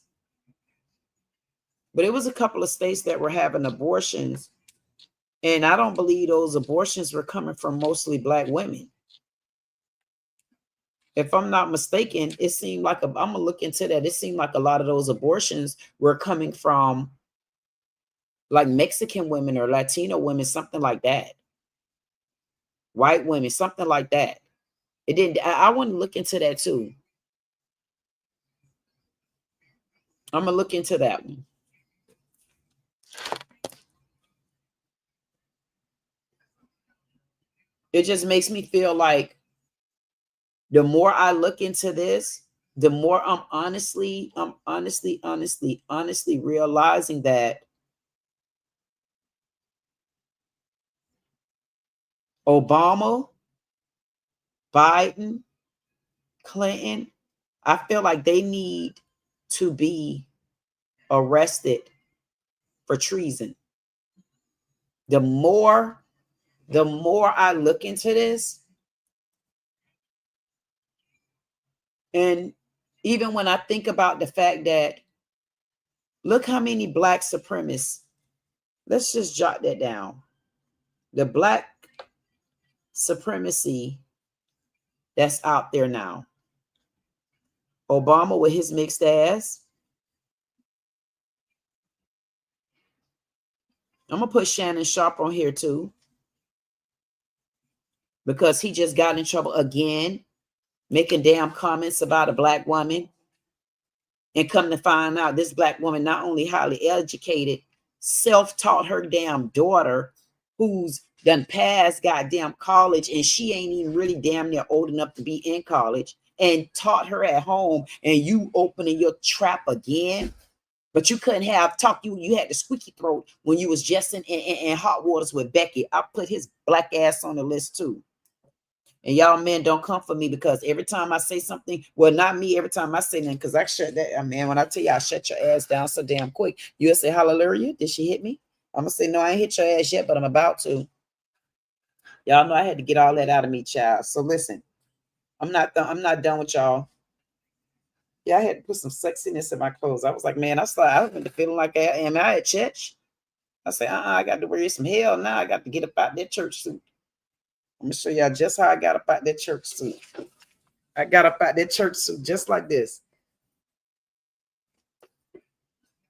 Speaker 7: but it was a couple of states that were having abortions. And I don't believe those abortions were coming from mostly Black women. if I'm not mistaken, it seemed like I'm gonna look into that. It seemed like a lot of those abortions were coming from like Mexican women or Latino women, something like that. White women, something like that. It didn't. I want to look into that too. I'm gonna look into that one. It just makes me feel like the more I look into this, the more I'm honestly realizing that Obama, Biden, Clinton, I feel like they need to be arrested for treason. The more I look into this, and even when I think about the fact that look how many black supremacists, let's just jot that down. The black supremacy that's out there now. Obama with his mixed ass. I'm gonna put Shannon Sharp on here too, because he just got in trouble again, making damn comments about a black woman. And come to find out, this black woman not only highly educated, self-taught her damn daughter, who's done passed goddamn college, and she ain't even really damn near old enough to be in college, and taught her at home, and you opening your trap again. But you couldn't have talked. You had the squeaky throat when you was just in hot waters with Becky. I put his black ass on the list too. And y'all men don't come for me, because every time I say something, well, not me, every time I say nothing, because I shut that, man, when I tell you I shut your ass down so damn quick, you'll say, hallelujah, did she hit me? I'm going to say, no, I ain't hit your ass yet, but I'm about to. Y'all know I had to get all that out of me, child. So listen, I'm not done with y'all. Yeah, I had to put some sexiness in my clothes. I was like, man, I went feeling like I am. I at church. I say, I got to wear some hell now. I got to get up out that church suit. I'm going to show y'all just how I got up out that church suit. I got up out that church suit just like this.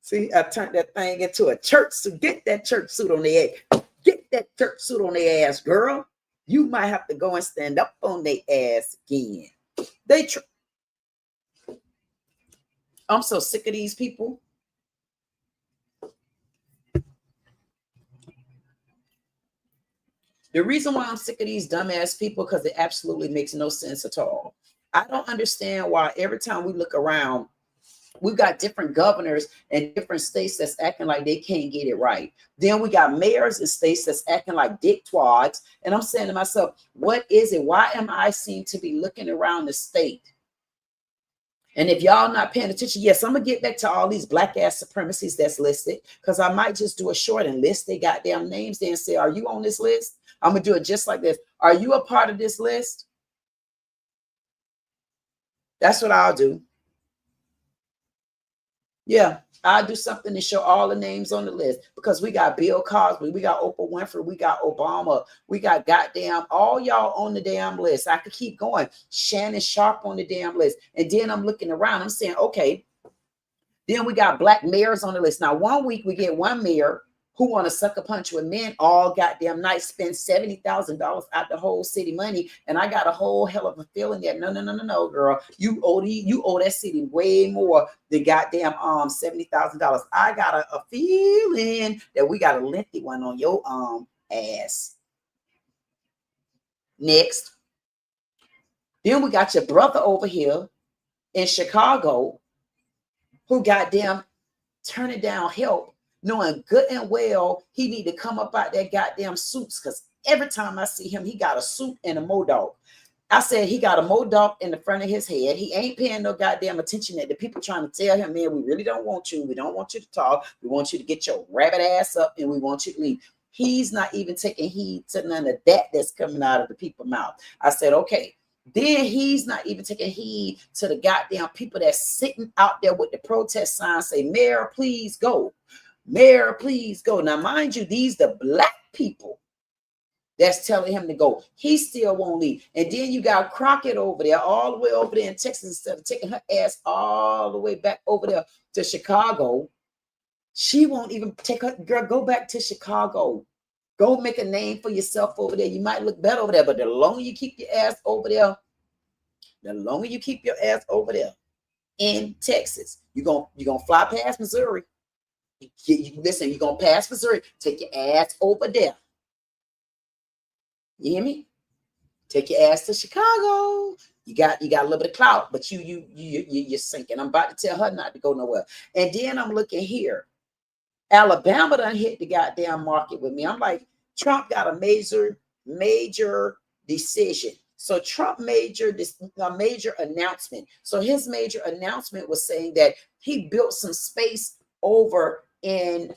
Speaker 7: See, I turned that thing into a church suit. Get that church suit on their ass. Get that church suit on their ass, girl. You might have to go and stand up on their ass again. I'm so sick of these people. The reason why I'm sick of these dumbass people, because it absolutely makes no sense at all. I don't understand why every time we look around, we've got different governors in different states that's acting like they can't get it right. Then we got mayors in states that's acting like dictwads. And I'm saying to myself, what is it? Why am I seem to be looking around the state? And if y'all not paying attention, yes, I'm going to get back to all these black ass supremacies that's listed, because I might just do a short and list they goddamn names there and say, are you on this list? I'm going to do it just like this. Are you a part of this list? That's what I'll do. Yeah, I'll do something to show all the names on the list, because we got Bill Cosby, we got Oprah Winfrey, we got Obama, we got goddamn all y'all on the damn list. I could keep going. Shannon Sharp on the damn list. And then I'm looking around, I'm saying, okay, then we got black mayors on the list. Now, one week we get one mayor who want to sucker punch with men all goddamn night, spend $70,000 out the whole city money. And I got a whole hell of a feeling that no, girl, you owe that city way more than goddamn $70,000. I got a feeling that we got a lengthy one on your ass. Next. Then we got your brother over here in Chicago who goddamn turning down help, knowing good and well he need to come up out that goddamn suits, because every time I see him, he got a suit and a Modog. I said he got a Modog in the front of his head. He ain't paying no goddamn attention that the people trying to tell him, man, we really don't want you. We don't want you to talk. We want you to get your rabbit ass up, and we want you to leave. He's not even taking heed to none of that that's coming out of the people's mouth. I said, okay. Then he's not even taking heed to the goddamn people that's sitting out there with the protest signs say, Mayor, please go. Mayor, please go. Now, mind you, these the black people that's telling him to go. He still won't leave. And then you got Crockett over there, all the way over there in Texas, instead of taking her ass all the way back over there to Chicago. She won't even take her, girl, go back to Chicago. Go make a name for yourself over there. You might look better over there, but the longer you keep your ass over there, the longer you keep your ass over there in Texas, you're gonna fly past Missouri. Listen, you're gonna pass Missouri, take your ass over there. You hear me? Take your ass to Chicago. You got a little bit of clout, but you're sinking. I'm about to tell her not to go nowhere. And then I'm looking here. Alabama done hit the goddamn market with me. I'm like, Trump got a major decision. So Trump made a major announcement. So his major announcement was saying that he built some space over in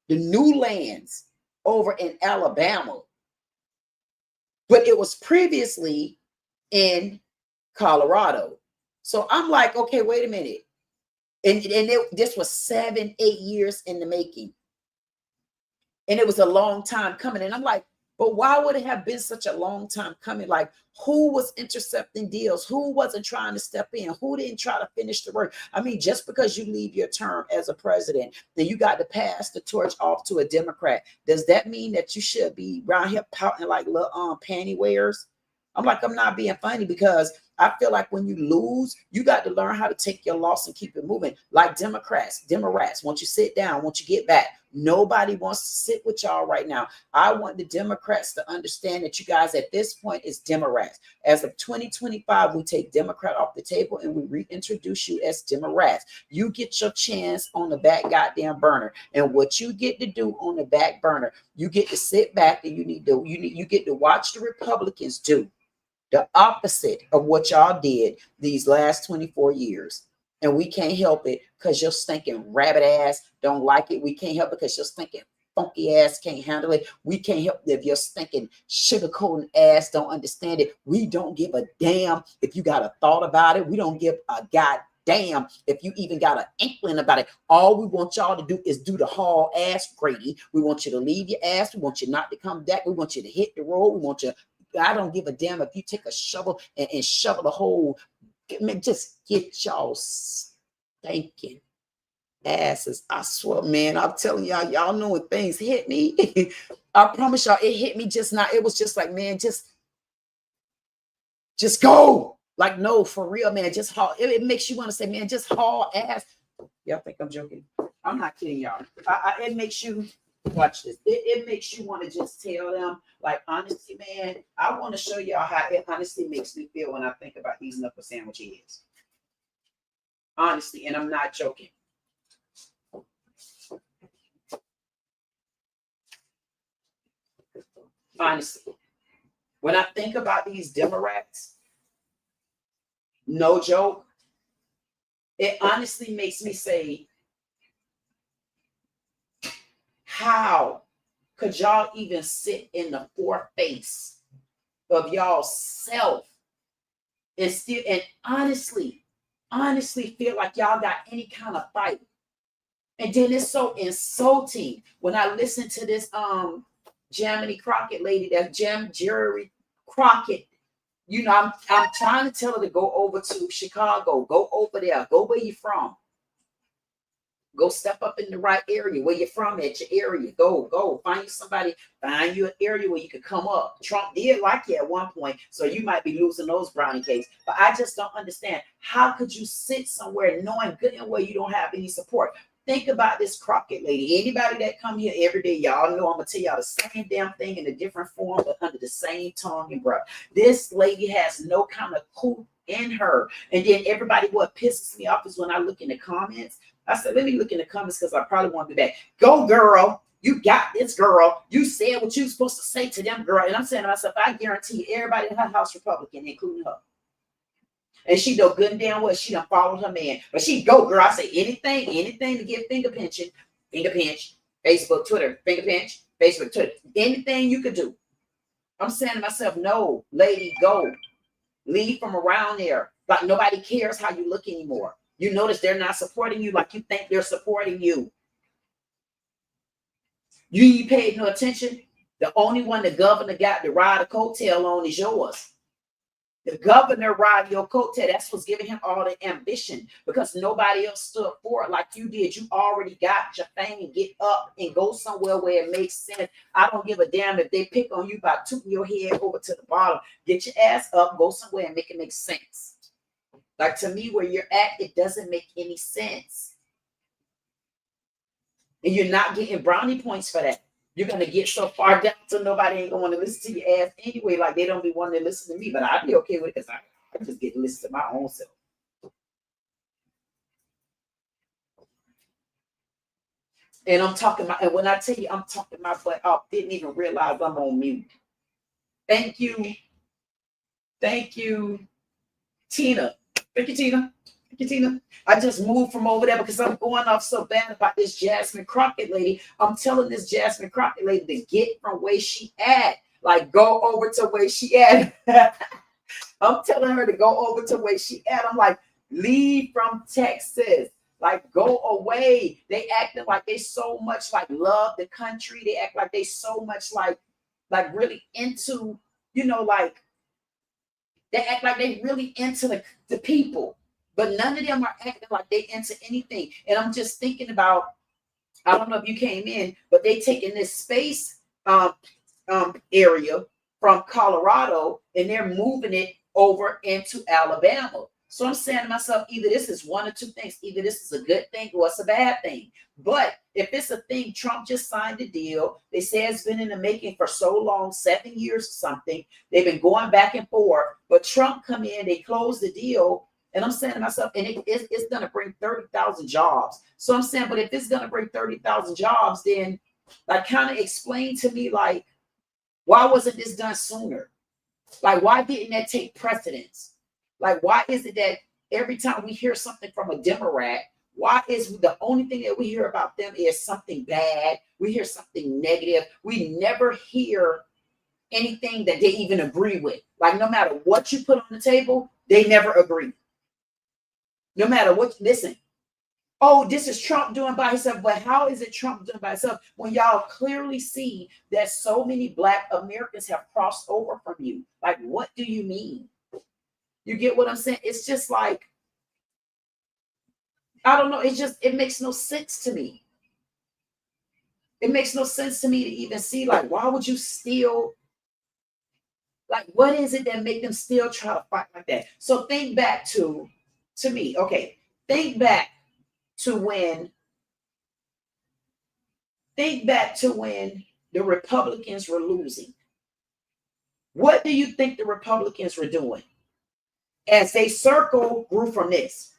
Speaker 7: the new lands over in Alabama, but it was previously in Colorado. So I'm like, okay, wait a minute. And this was 7-8 years in the making. And it was a long time coming. And I'm like, but why would it have been such a long time coming? Like, who was intercepting deals? Who wasn't trying to step in? Who didn't try to finish the work? I mean, just because you leave your term as a president, then you got to pass the torch off to a Democrat. Does that mean that you should be around here pouting like little panty wearers? I'm like, I'm not being funny, because I feel like when you lose, you got to learn how to take your loss and keep it moving. Like Democrats, once you sit down, once you get back, nobody wants to sit with y'all right now. I want the Democrats to understand that you guys at this point is Democrats. As of 2025, we take Democrat off the table and we reintroduce you as Democrats. You get your chance on the back goddamn burner. And what you get to do on the back burner, you get to sit back and you get to watch the Republicans do the opposite of what y'all did these last 24 years. And we can't help it because your stinking rabbit ass don't like it. We can't help it because your stinking funky ass can't handle it. We can't help it if your stinking sugarcoating ass don't understand it. We don't give a damn if you got a thought about it. We don't give a goddamn if you even got an inkling about it. All we want y'all to do is do the haul ass Grady. We want you to leave your ass. We want you not to come back. We want you to hit the road. We want you. I don't give a damn if you take a shovel and shovel the hole. Man, just get y'all stinking asses. I swear, man, I'm telling y'all know when things hit me. I promise y'all, it hit me just now. It was just like, man, just go. Like, no, for real, man. Just haul. It makes you want to say, man, just haul ass. Y'all think I'm joking? I'm not kidding y'all. It makes you. Watch this. It makes you want to just tell them, like, honestly, man, I want to show y'all how it honestly makes me feel when I think about these knuckle sandwich heads. Honestly, and I'm not joking. Honestly, when I think about these Democrats, no joke, it honestly makes me say, how could y'all even sit in the foreface of y'all self and still and honestly feel like y'all got any kind of fight? And then it's so insulting when I listen to this Jeremy Crockett lady, that Jerry Crockett. You know, I'm trying to tell her to go over to Chicago, go over there, go where you from. Go step up in the right area where you're from, at your area. Go find you an area where you could come up. Trump did like you at one point, so you might be losing those brownie cakes. But I just don't understand. How could you sit somewhere knowing good and well you don't have any support? Think about this Crockett lady. Anybody that come here every day, y'all know I'm gonna tell y'all the same damn thing in a different form, but under the same tongue and breath. This lady has no kind of coup in her. And then everybody, what pisses me off is when I look in the comments. I said, let me look in the comments because I probably won't be back. Go, girl. You got this, girl. You said what you were supposed to say to them, girl. And I'm saying to myself, I guarantee you, everybody in her house Republican, including her. And she know good and damn well she done followed her man. But she go, girl. I say anything to get finger pinch, Facebook, Twitter, finger pinch, Facebook, Twitter. Anything you could do. I'm saying to myself, no, lady, go. Leave from around there. Like nobody cares how you look anymore. You notice they're not supporting you like you think they're supporting you. You ain't paid no attention. The only one the governor got to ride a coattail on is yours. The governor ride your coattail. That's what's giving him all the ambition, because nobody else stood for it like you did. You already got your thing and get up and go somewhere where it makes sense. I don't give a damn if they pick on you by tooting your head over to the bottom. Get your ass up, go somewhere and make it make sense. Like, to me, where you're at, it doesn't make any sense. And you're not getting brownie points for that. You're going to get so far down so nobody ain't going to want to listen to your ass anyway. Like, they don't be wanting to listen to me, but I'd be okay with it because I just get to listen to my own self. And I'm talking about, and when I tell you I'm talking my butt off, didn't even realize I'm on mute. Thank you. Thank you, Tina. Thank you, Tina. Thank you, Tina. I just moved from over there because I'm going off so bad about this Jasmine Crockett lady. I'm telling this Jasmine Crockett lady to get from where she at. Like, go over to where she at. I'm telling her to go over to where she at. I'm like, leave from Texas. Like, go away. They acting like they so much like love the country. They act like they so much like really into, you know, like they act like they really into the people. But none of them are acting like they into anything. And I'm just thinking about, I don't know if you came in, but they taking this space area from Colorado and they're moving it over into Alabama. So I'm saying to myself, either this is one or two things. Either this is a good thing or it's a bad thing. But if it's a thing, Trump just signed a deal. They say it's been in the making for so long, 7 years or something. They've been going back and forth. But Trump come in, they close the deal. And I'm saying to myself, and it's going to bring 30,000 jobs. So I'm saying, but if it's going to bring 30,000 jobs, then like kind of explain to me, like, why wasn't this done sooner? Like, why didn't that take precedence? Like, why is it that every time we hear something from a Democrat, why is the only thing that we hear about them is something bad? We hear something negative. We never hear anything that they even agree with. Like, no matter what you put on the table, they never agree. No matter what, listen, oh, this is Trump doing by himself. But how is it Trump doing by himself when y'all clearly see that so many Black Americans have crossed over from you? Like, what do you mean? You get what I'm saying? It's just like, I don't know. It makes no sense to me. It makes no sense to me to even see, like, why would you still, like, what is it that make them still try to fight like that? So think back to me, okay, think back to when the Republicans were losing. What do you think the Republicans were doing? As they circle grew from this.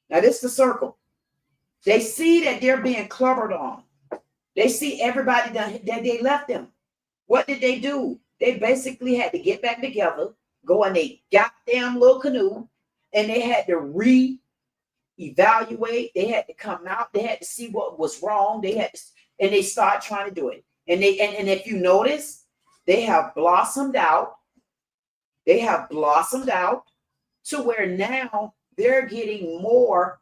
Speaker 7: Now this is the circle. They see that they're being clubbered on. They see everybody that they left them. What did they do? They basically had to get back together, go in a goddamn little canoe, and they had to re-evaluate. They had to come out. They had to see what was wrong. And they start trying to do it. And if you notice, they have blossomed out. They have blossomed out to where now they're getting more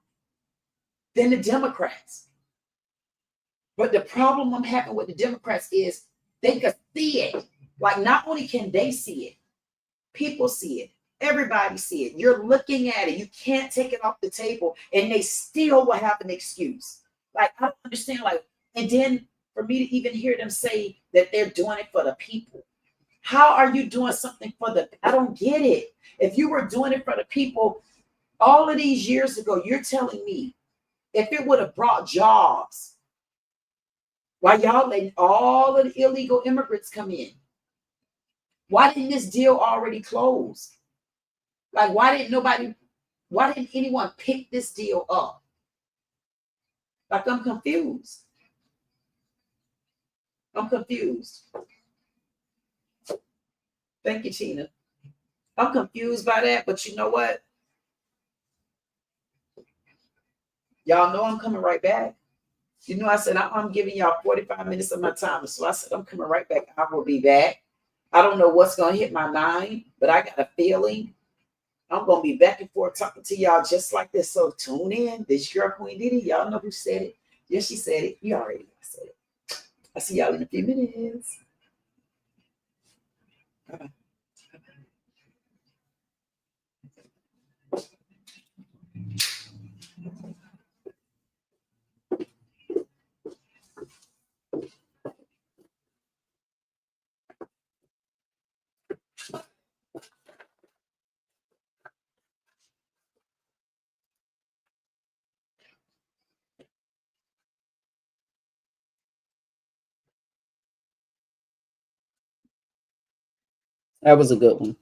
Speaker 7: than the Democrats. But the problem I'm having with the Democrats is they can see it. Like, not only can they see it, people see it. Everybody see it. You're looking at it. You can't take it off the table, and they still will have an excuse. Like, I don't understand. Like, and then for me to even hear them say that they're doing it for the people. How are you doing something for I don't get it. If you were doing it for the people all of these years ago, you're telling me if it would have brought jobs, why y'all letting all of the illegal immigrants come in? Why didn't this deal already close? Like, why didn't anyone pick this deal up? Like, I'm confused. I'm confused. Thank you, Tina. I'm confused by that, but you know what? Y'all know I'm coming right back. You know, I said I'm giving y'all 45 minutes of my time. So I said I'm coming right back. I will be back. I don't know what's going to hit my mind, but I got a feeling I'm going to be back and forth talking to y'all just like this. So tune in. This girl, Queen Diddy. Y'all know who said it. Yes, she said it. You already know I said it. I'll see y'all in a few minutes. Bye-bye. That was a good one.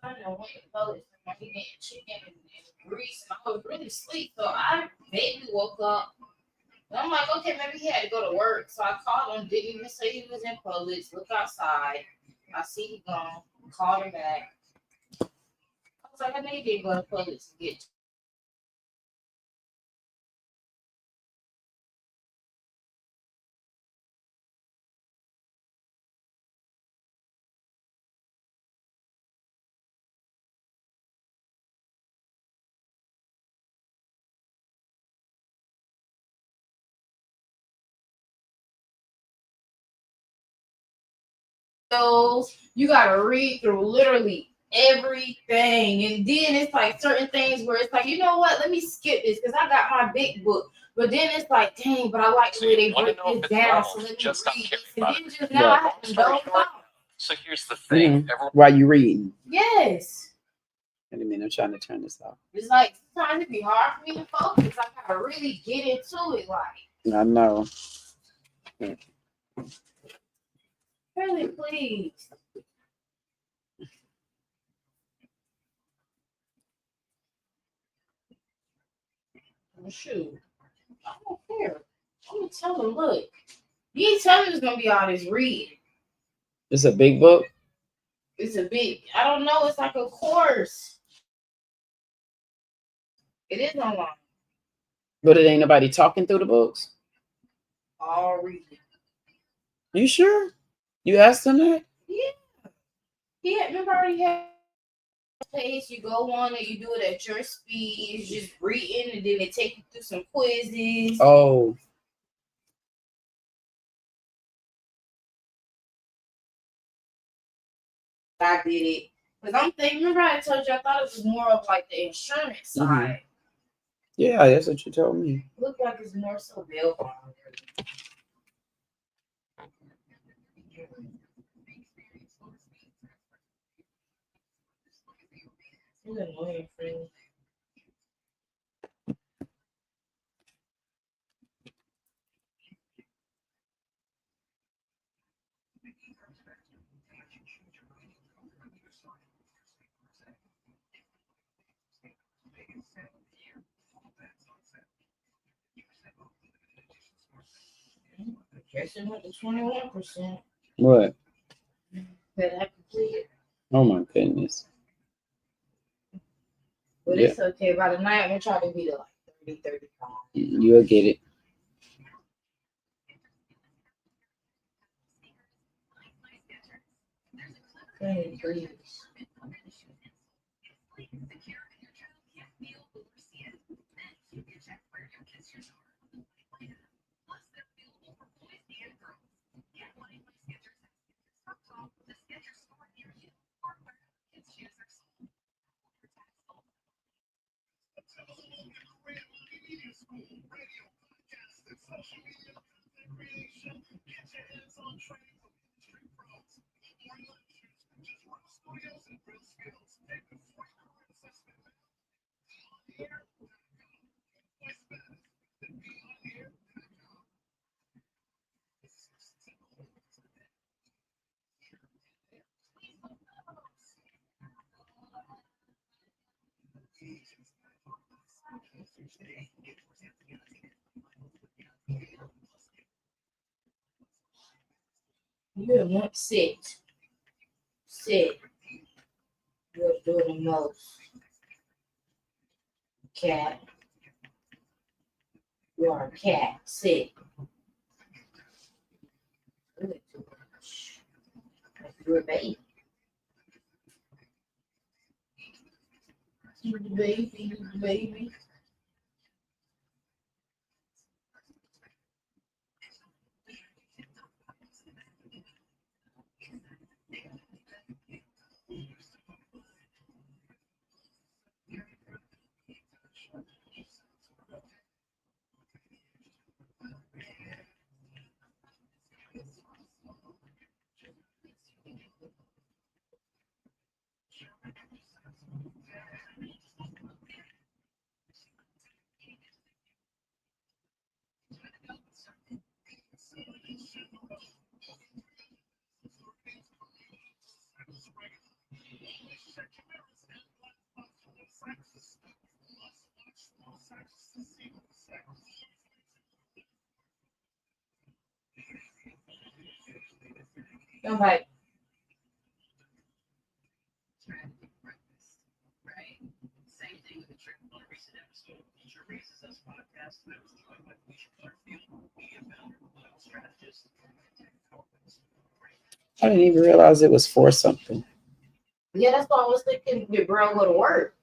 Speaker 8: I know what the police when he getting chicken and grease, and I was really asleep, so I vaguely woke up. And I'm like, okay, maybe he had to go to work. So I called him, didn't even say he was in Publix. Look outside. I see he gone. Called him back. I was like, I know you didn't go to Publix to get. You gotta read through literally everything, and then it's like certain things where it's like, you know what, let me skip this because I got my big book, but then it's like, dang, but I like the way they break this down, so let me read this, and then just now I have to go.
Speaker 9: So here's the thing.
Speaker 7: While you reading,
Speaker 8: Yes,
Speaker 7: wait a minute, I'm trying to turn this off.
Speaker 8: it's like sometimes it'd be hard for me to focus. I gotta really get into it, like,
Speaker 7: I know.
Speaker 8: really, please. Shoot, I don't care. I'm gonna tell him, look, you ain't telling it's gonna be all this reading.
Speaker 7: It's a big book.
Speaker 8: It's a big, I don't know, it's like a course. It is online.
Speaker 7: But it ain't nobody talking through the books.
Speaker 8: All reading.
Speaker 7: You sure? You asked him that?
Speaker 8: Yeah. Yeah, remember I already had a page, you go on and you do it at your speed, it's just reading, and then they take you through some quizzes.
Speaker 7: Oh.
Speaker 8: I did it. Because I'm thinking, remember I told you I thought it was more of like the insurance side.
Speaker 7: Yeah, that's what you told me.
Speaker 8: Look like it's more so bill. It's annoying, friend. I guess it went to 21%.
Speaker 7: What?
Speaker 8: That I completed.
Speaker 7: Oh my goodness.
Speaker 8: But
Speaker 7: Yeah.
Speaker 8: it's okay. By the night, I'm going to try to be to like 30, 35.
Speaker 7: You'll get it.
Speaker 8: Please. You want sit. Sit. You're doing the most. Cat. You are a cat. Sit. You're a baby. You're the baby. You're the baby. Come back.
Speaker 7: I didn't even realize it was for something.
Speaker 8: Yeah, that's why I was thinking your bro go to work.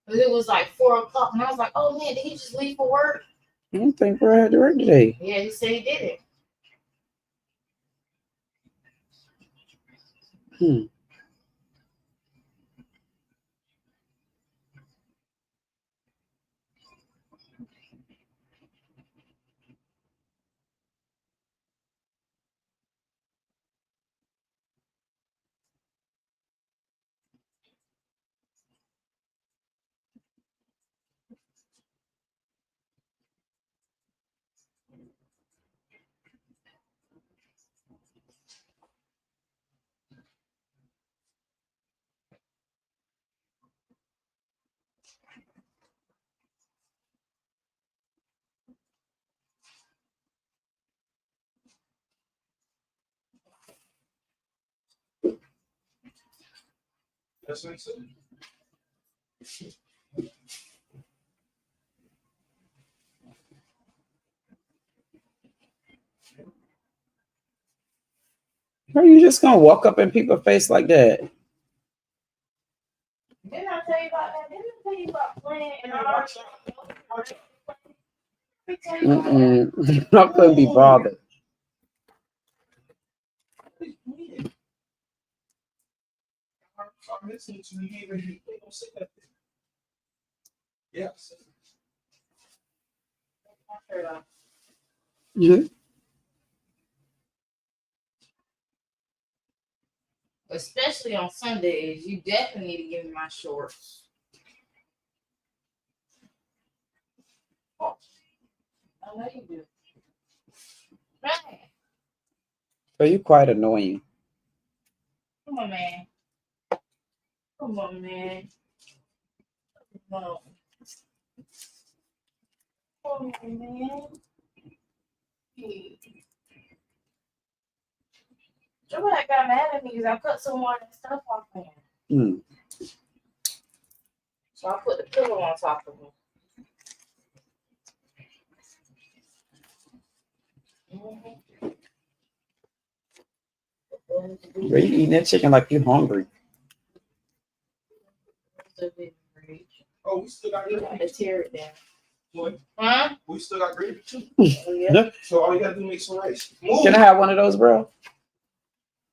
Speaker 8: But it was like 4 o'clock, and I was like, oh man, did he just leave for work?
Speaker 7: I don't think bro had to work today.
Speaker 8: Yeah, he said he did it.
Speaker 10: That's what I said.
Speaker 7: Are you just gonna walk up in people's face like that?
Speaker 8: Didn't I tell you about that? Didn't I tell you about playing and all
Speaker 7: Mm-mm. I couldn't be bothered.
Speaker 10: I'm listening to you. Even you don't say that. Yes.
Speaker 7: Mhm.
Speaker 8: Especially on Sundays, you definitely need to give me my shorts. Oh, I know you do. Right.
Speaker 7: So you quite annoying.
Speaker 8: Come on, man. Come on, man. Come on. Come on, man. Somebody got mad at me because I cut some more of that stuff off there.
Speaker 7: Mm.
Speaker 8: So I put the pillow on top of him.
Speaker 7: Are you eating that chicken like you hungry?
Speaker 10: Oh, we still got
Speaker 8: You got to
Speaker 10: gravy.
Speaker 8: tear it down.
Speaker 10: What?
Speaker 8: Huh?
Speaker 10: We still got gravy too.
Speaker 8: Oh, yeah.
Speaker 10: So all you gotta do is make some rice. Move.
Speaker 7: Can I have one of those, bro?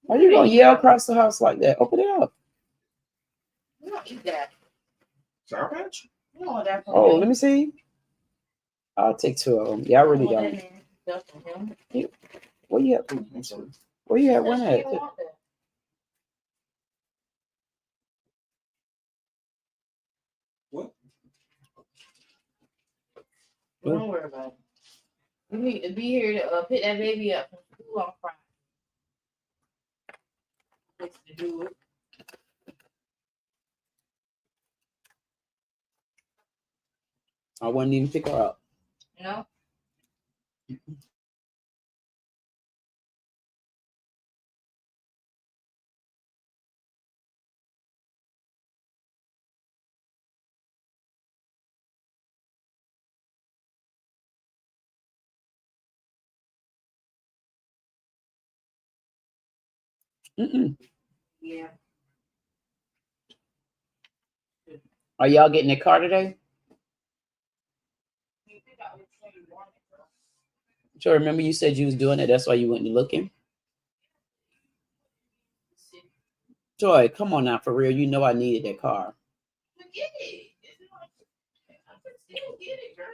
Speaker 7: Why you gonna yell across the house like that? Open it up.
Speaker 8: You don't eat that.
Speaker 10: Sour Patch?
Speaker 8: You don't want that from
Speaker 7: Oh,
Speaker 8: him.
Speaker 7: let me see. I'll take two of them. Yeah, I
Speaker 8: You
Speaker 7: really
Speaker 8: want that
Speaker 7: don't.
Speaker 8: nasty stuff from him.
Speaker 7: Where you at? Where you at? One
Speaker 8: Especially
Speaker 7: at?
Speaker 8: you want that.
Speaker 10: What?
Speaker 8: Don't worry about it. You need to be here to pick that baby up from school on Friday. Just to do it.
Speaker 7: I wouldn't even pick her up.
Speaker 8: No?
Speaker 7: Mm-mm.
Speaker 8: Yeah.
Speaker 7: Are y'all getting a car today?
Speaker 8: You think I would say you want it, girl.
Speaker 7: So remember you said you was doing it. That's why you went looking. Joy, come on now, for real. You know I needed that car.
Speaker 8: Get it. I could still get it, girl.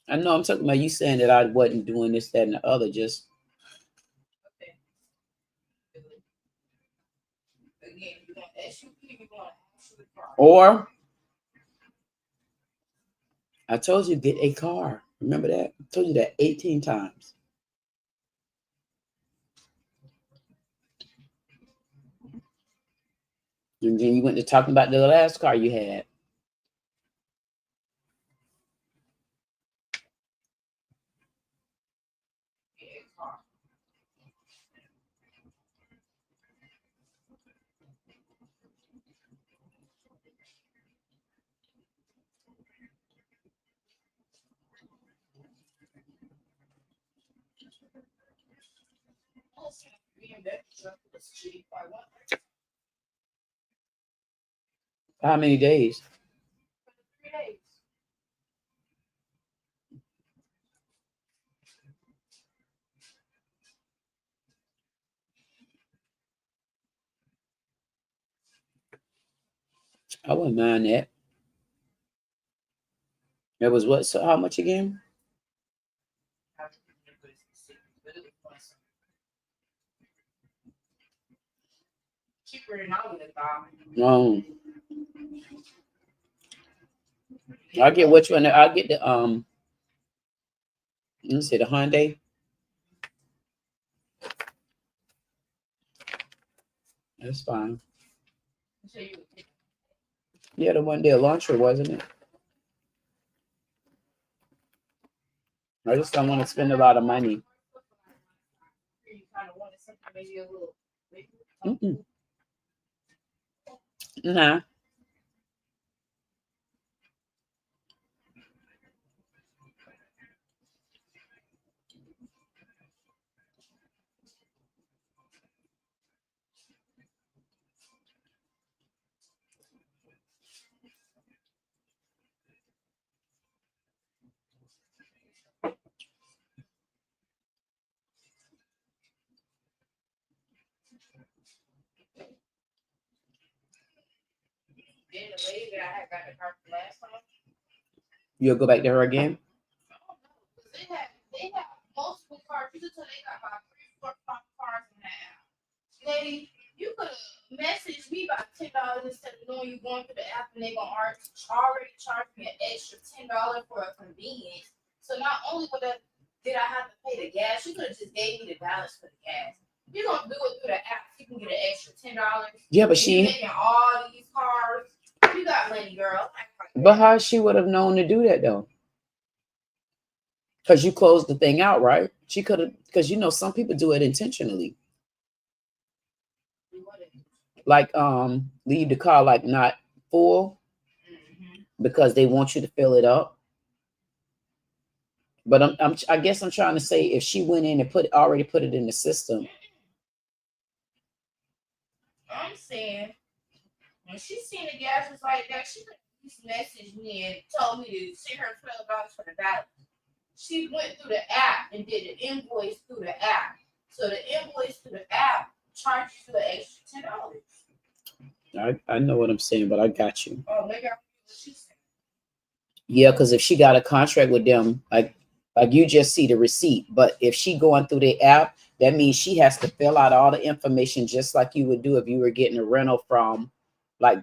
Speaker 7: I know I'm talking about you saying that I wasn't doing this, that, and the other. Just
Speaker 8: Okay. Again, you want SUV, you want actually car.
Speaker 7: or I told you get a car. Remember that? I told you that 18 times. And then you went to talking about the last car you had.
Speaker 8: Yeah, car.
Speaker 7: How many days?
Speaker 8: 3 days.
Speaker 7: I wouldn't mind that. That was what? So how much again?
Speaker 8: Cheaper than I would have thought.
Speaker 7: I get which one? I get the let me see, the Hyundai. That's fine.
Speaker 8: So you would pick
Speaker 7: Yeah, the one day launcher, wasn't it? I just don't want to spend a lot of money.
Speaker 8: you kind of wanted something maybe a little bigger.
Speaker 7: Mm-mm. Nah.
Speaker 8: Then the lady that I had got the car from last time.
Speaker 7: You'll go back to her again?
Speaker 8: I don't know. 'Cause they have multiple cars. You can tell they got about 3, 4, 5 cars in that app. Lady, you could have messaged me about $10 instead of knowing you going through the app and they gonna already charge me an extra $10 for a convenience. So not only did I have to pay the gas, you could have just gave me the balance for the gas. You're gonna do it through the app, so you can get an extra $10.
Speaker 7: Yeah, but
Speaker 8: You making all these cars. You got money, girl.
Speaker 7: But how she would have known to do that though? Because you closed the thing out, right? She could have, because some people do it intentionally. Like leave the car like not full because they want you to fill it up. But I guess I'm trying to say if she went in and already put it in the system.
Speaker 8: I'm saying when she seen the gas was like that, she could just message me and told me to send her $12 for the balance. She went through the app and did an invoice through the app. So the invoice through the app charges you an extra $10.
Speaker 7: I know what I'm saying, but I got you.
Speaker 8: Oh, maybe I what she said.
Speaker 7: Yeah, because if she got a contract with them, like you just see the receipt. But if she going through the app, that means she has to fill out all the information just like you would do if you were getting a rental from like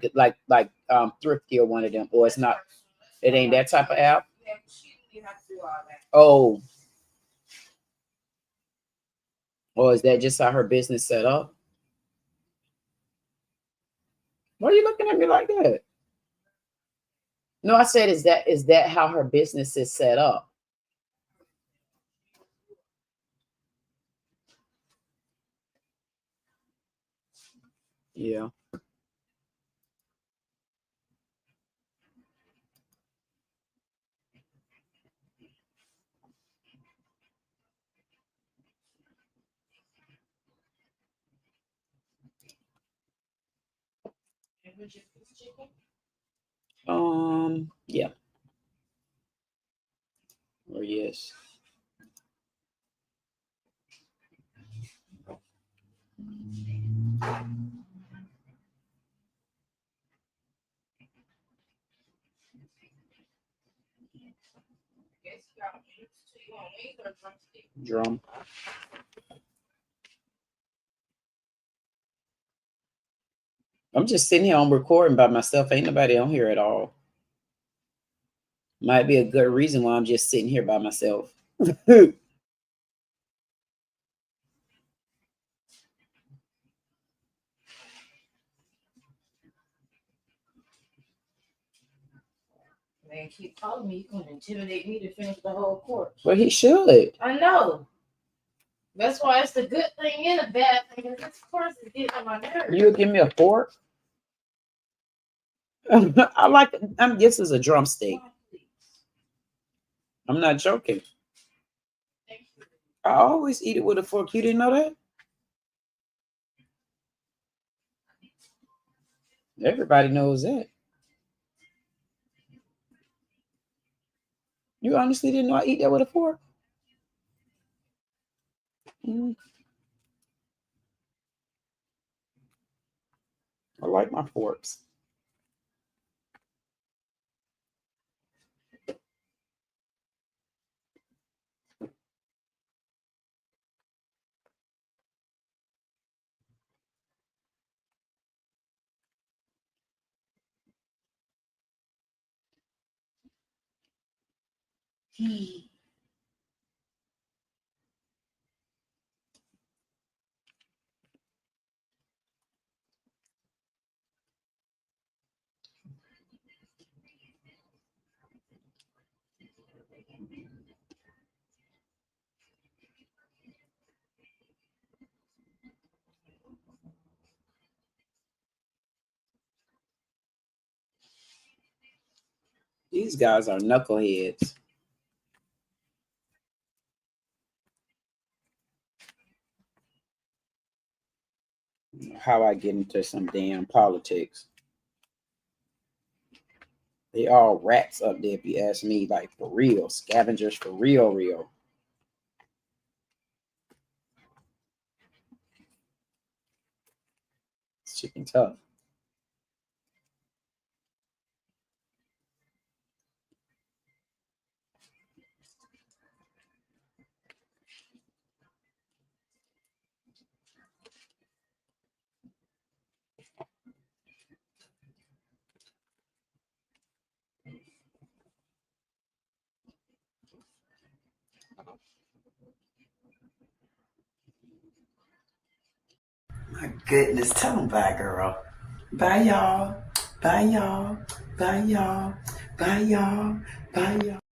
Speaker 7: Thrifty or one of them. Or it's not, it ain't that type of app.
Speaker 8: Yeah, she didn't have to do all that.
Speaker 7: Oh. Or is that just how her business set up? Why are you looking at me like that? No, I said, is that how her business is set up? Yeah. Yeah. Or yes. Drum. I'm just sitting here on recording by myself. Ain't nobody on here at all. Might be a good reason why I'm just sitting here by myself.
Speaker 8: Man, keep calling me. You're gonna intimidate me to finish the whole course.
Speaker 7: Well, he should.
Speaker 8: I know. That's why it's the good thing and a bad thing. And this course is getting on my nerves.
Speaker 7: You'll give me a fork? I like it. This is a drumstick. I'm not joking. I always eat it with a fork. You didn't know that? Everybody knows that. You honestly didn't know I eat that with a fork? I like my forks. These guys are knuckleheads. How I get into some damn politics. They all rats up there, if you ask me, like for real. Scavengers for real, real. It's chicken tough. My goodness, tell them bye, girl. Bye, y'all. Bye, y'all. Bye, y'all. Bye, y'all. Bye, y'all.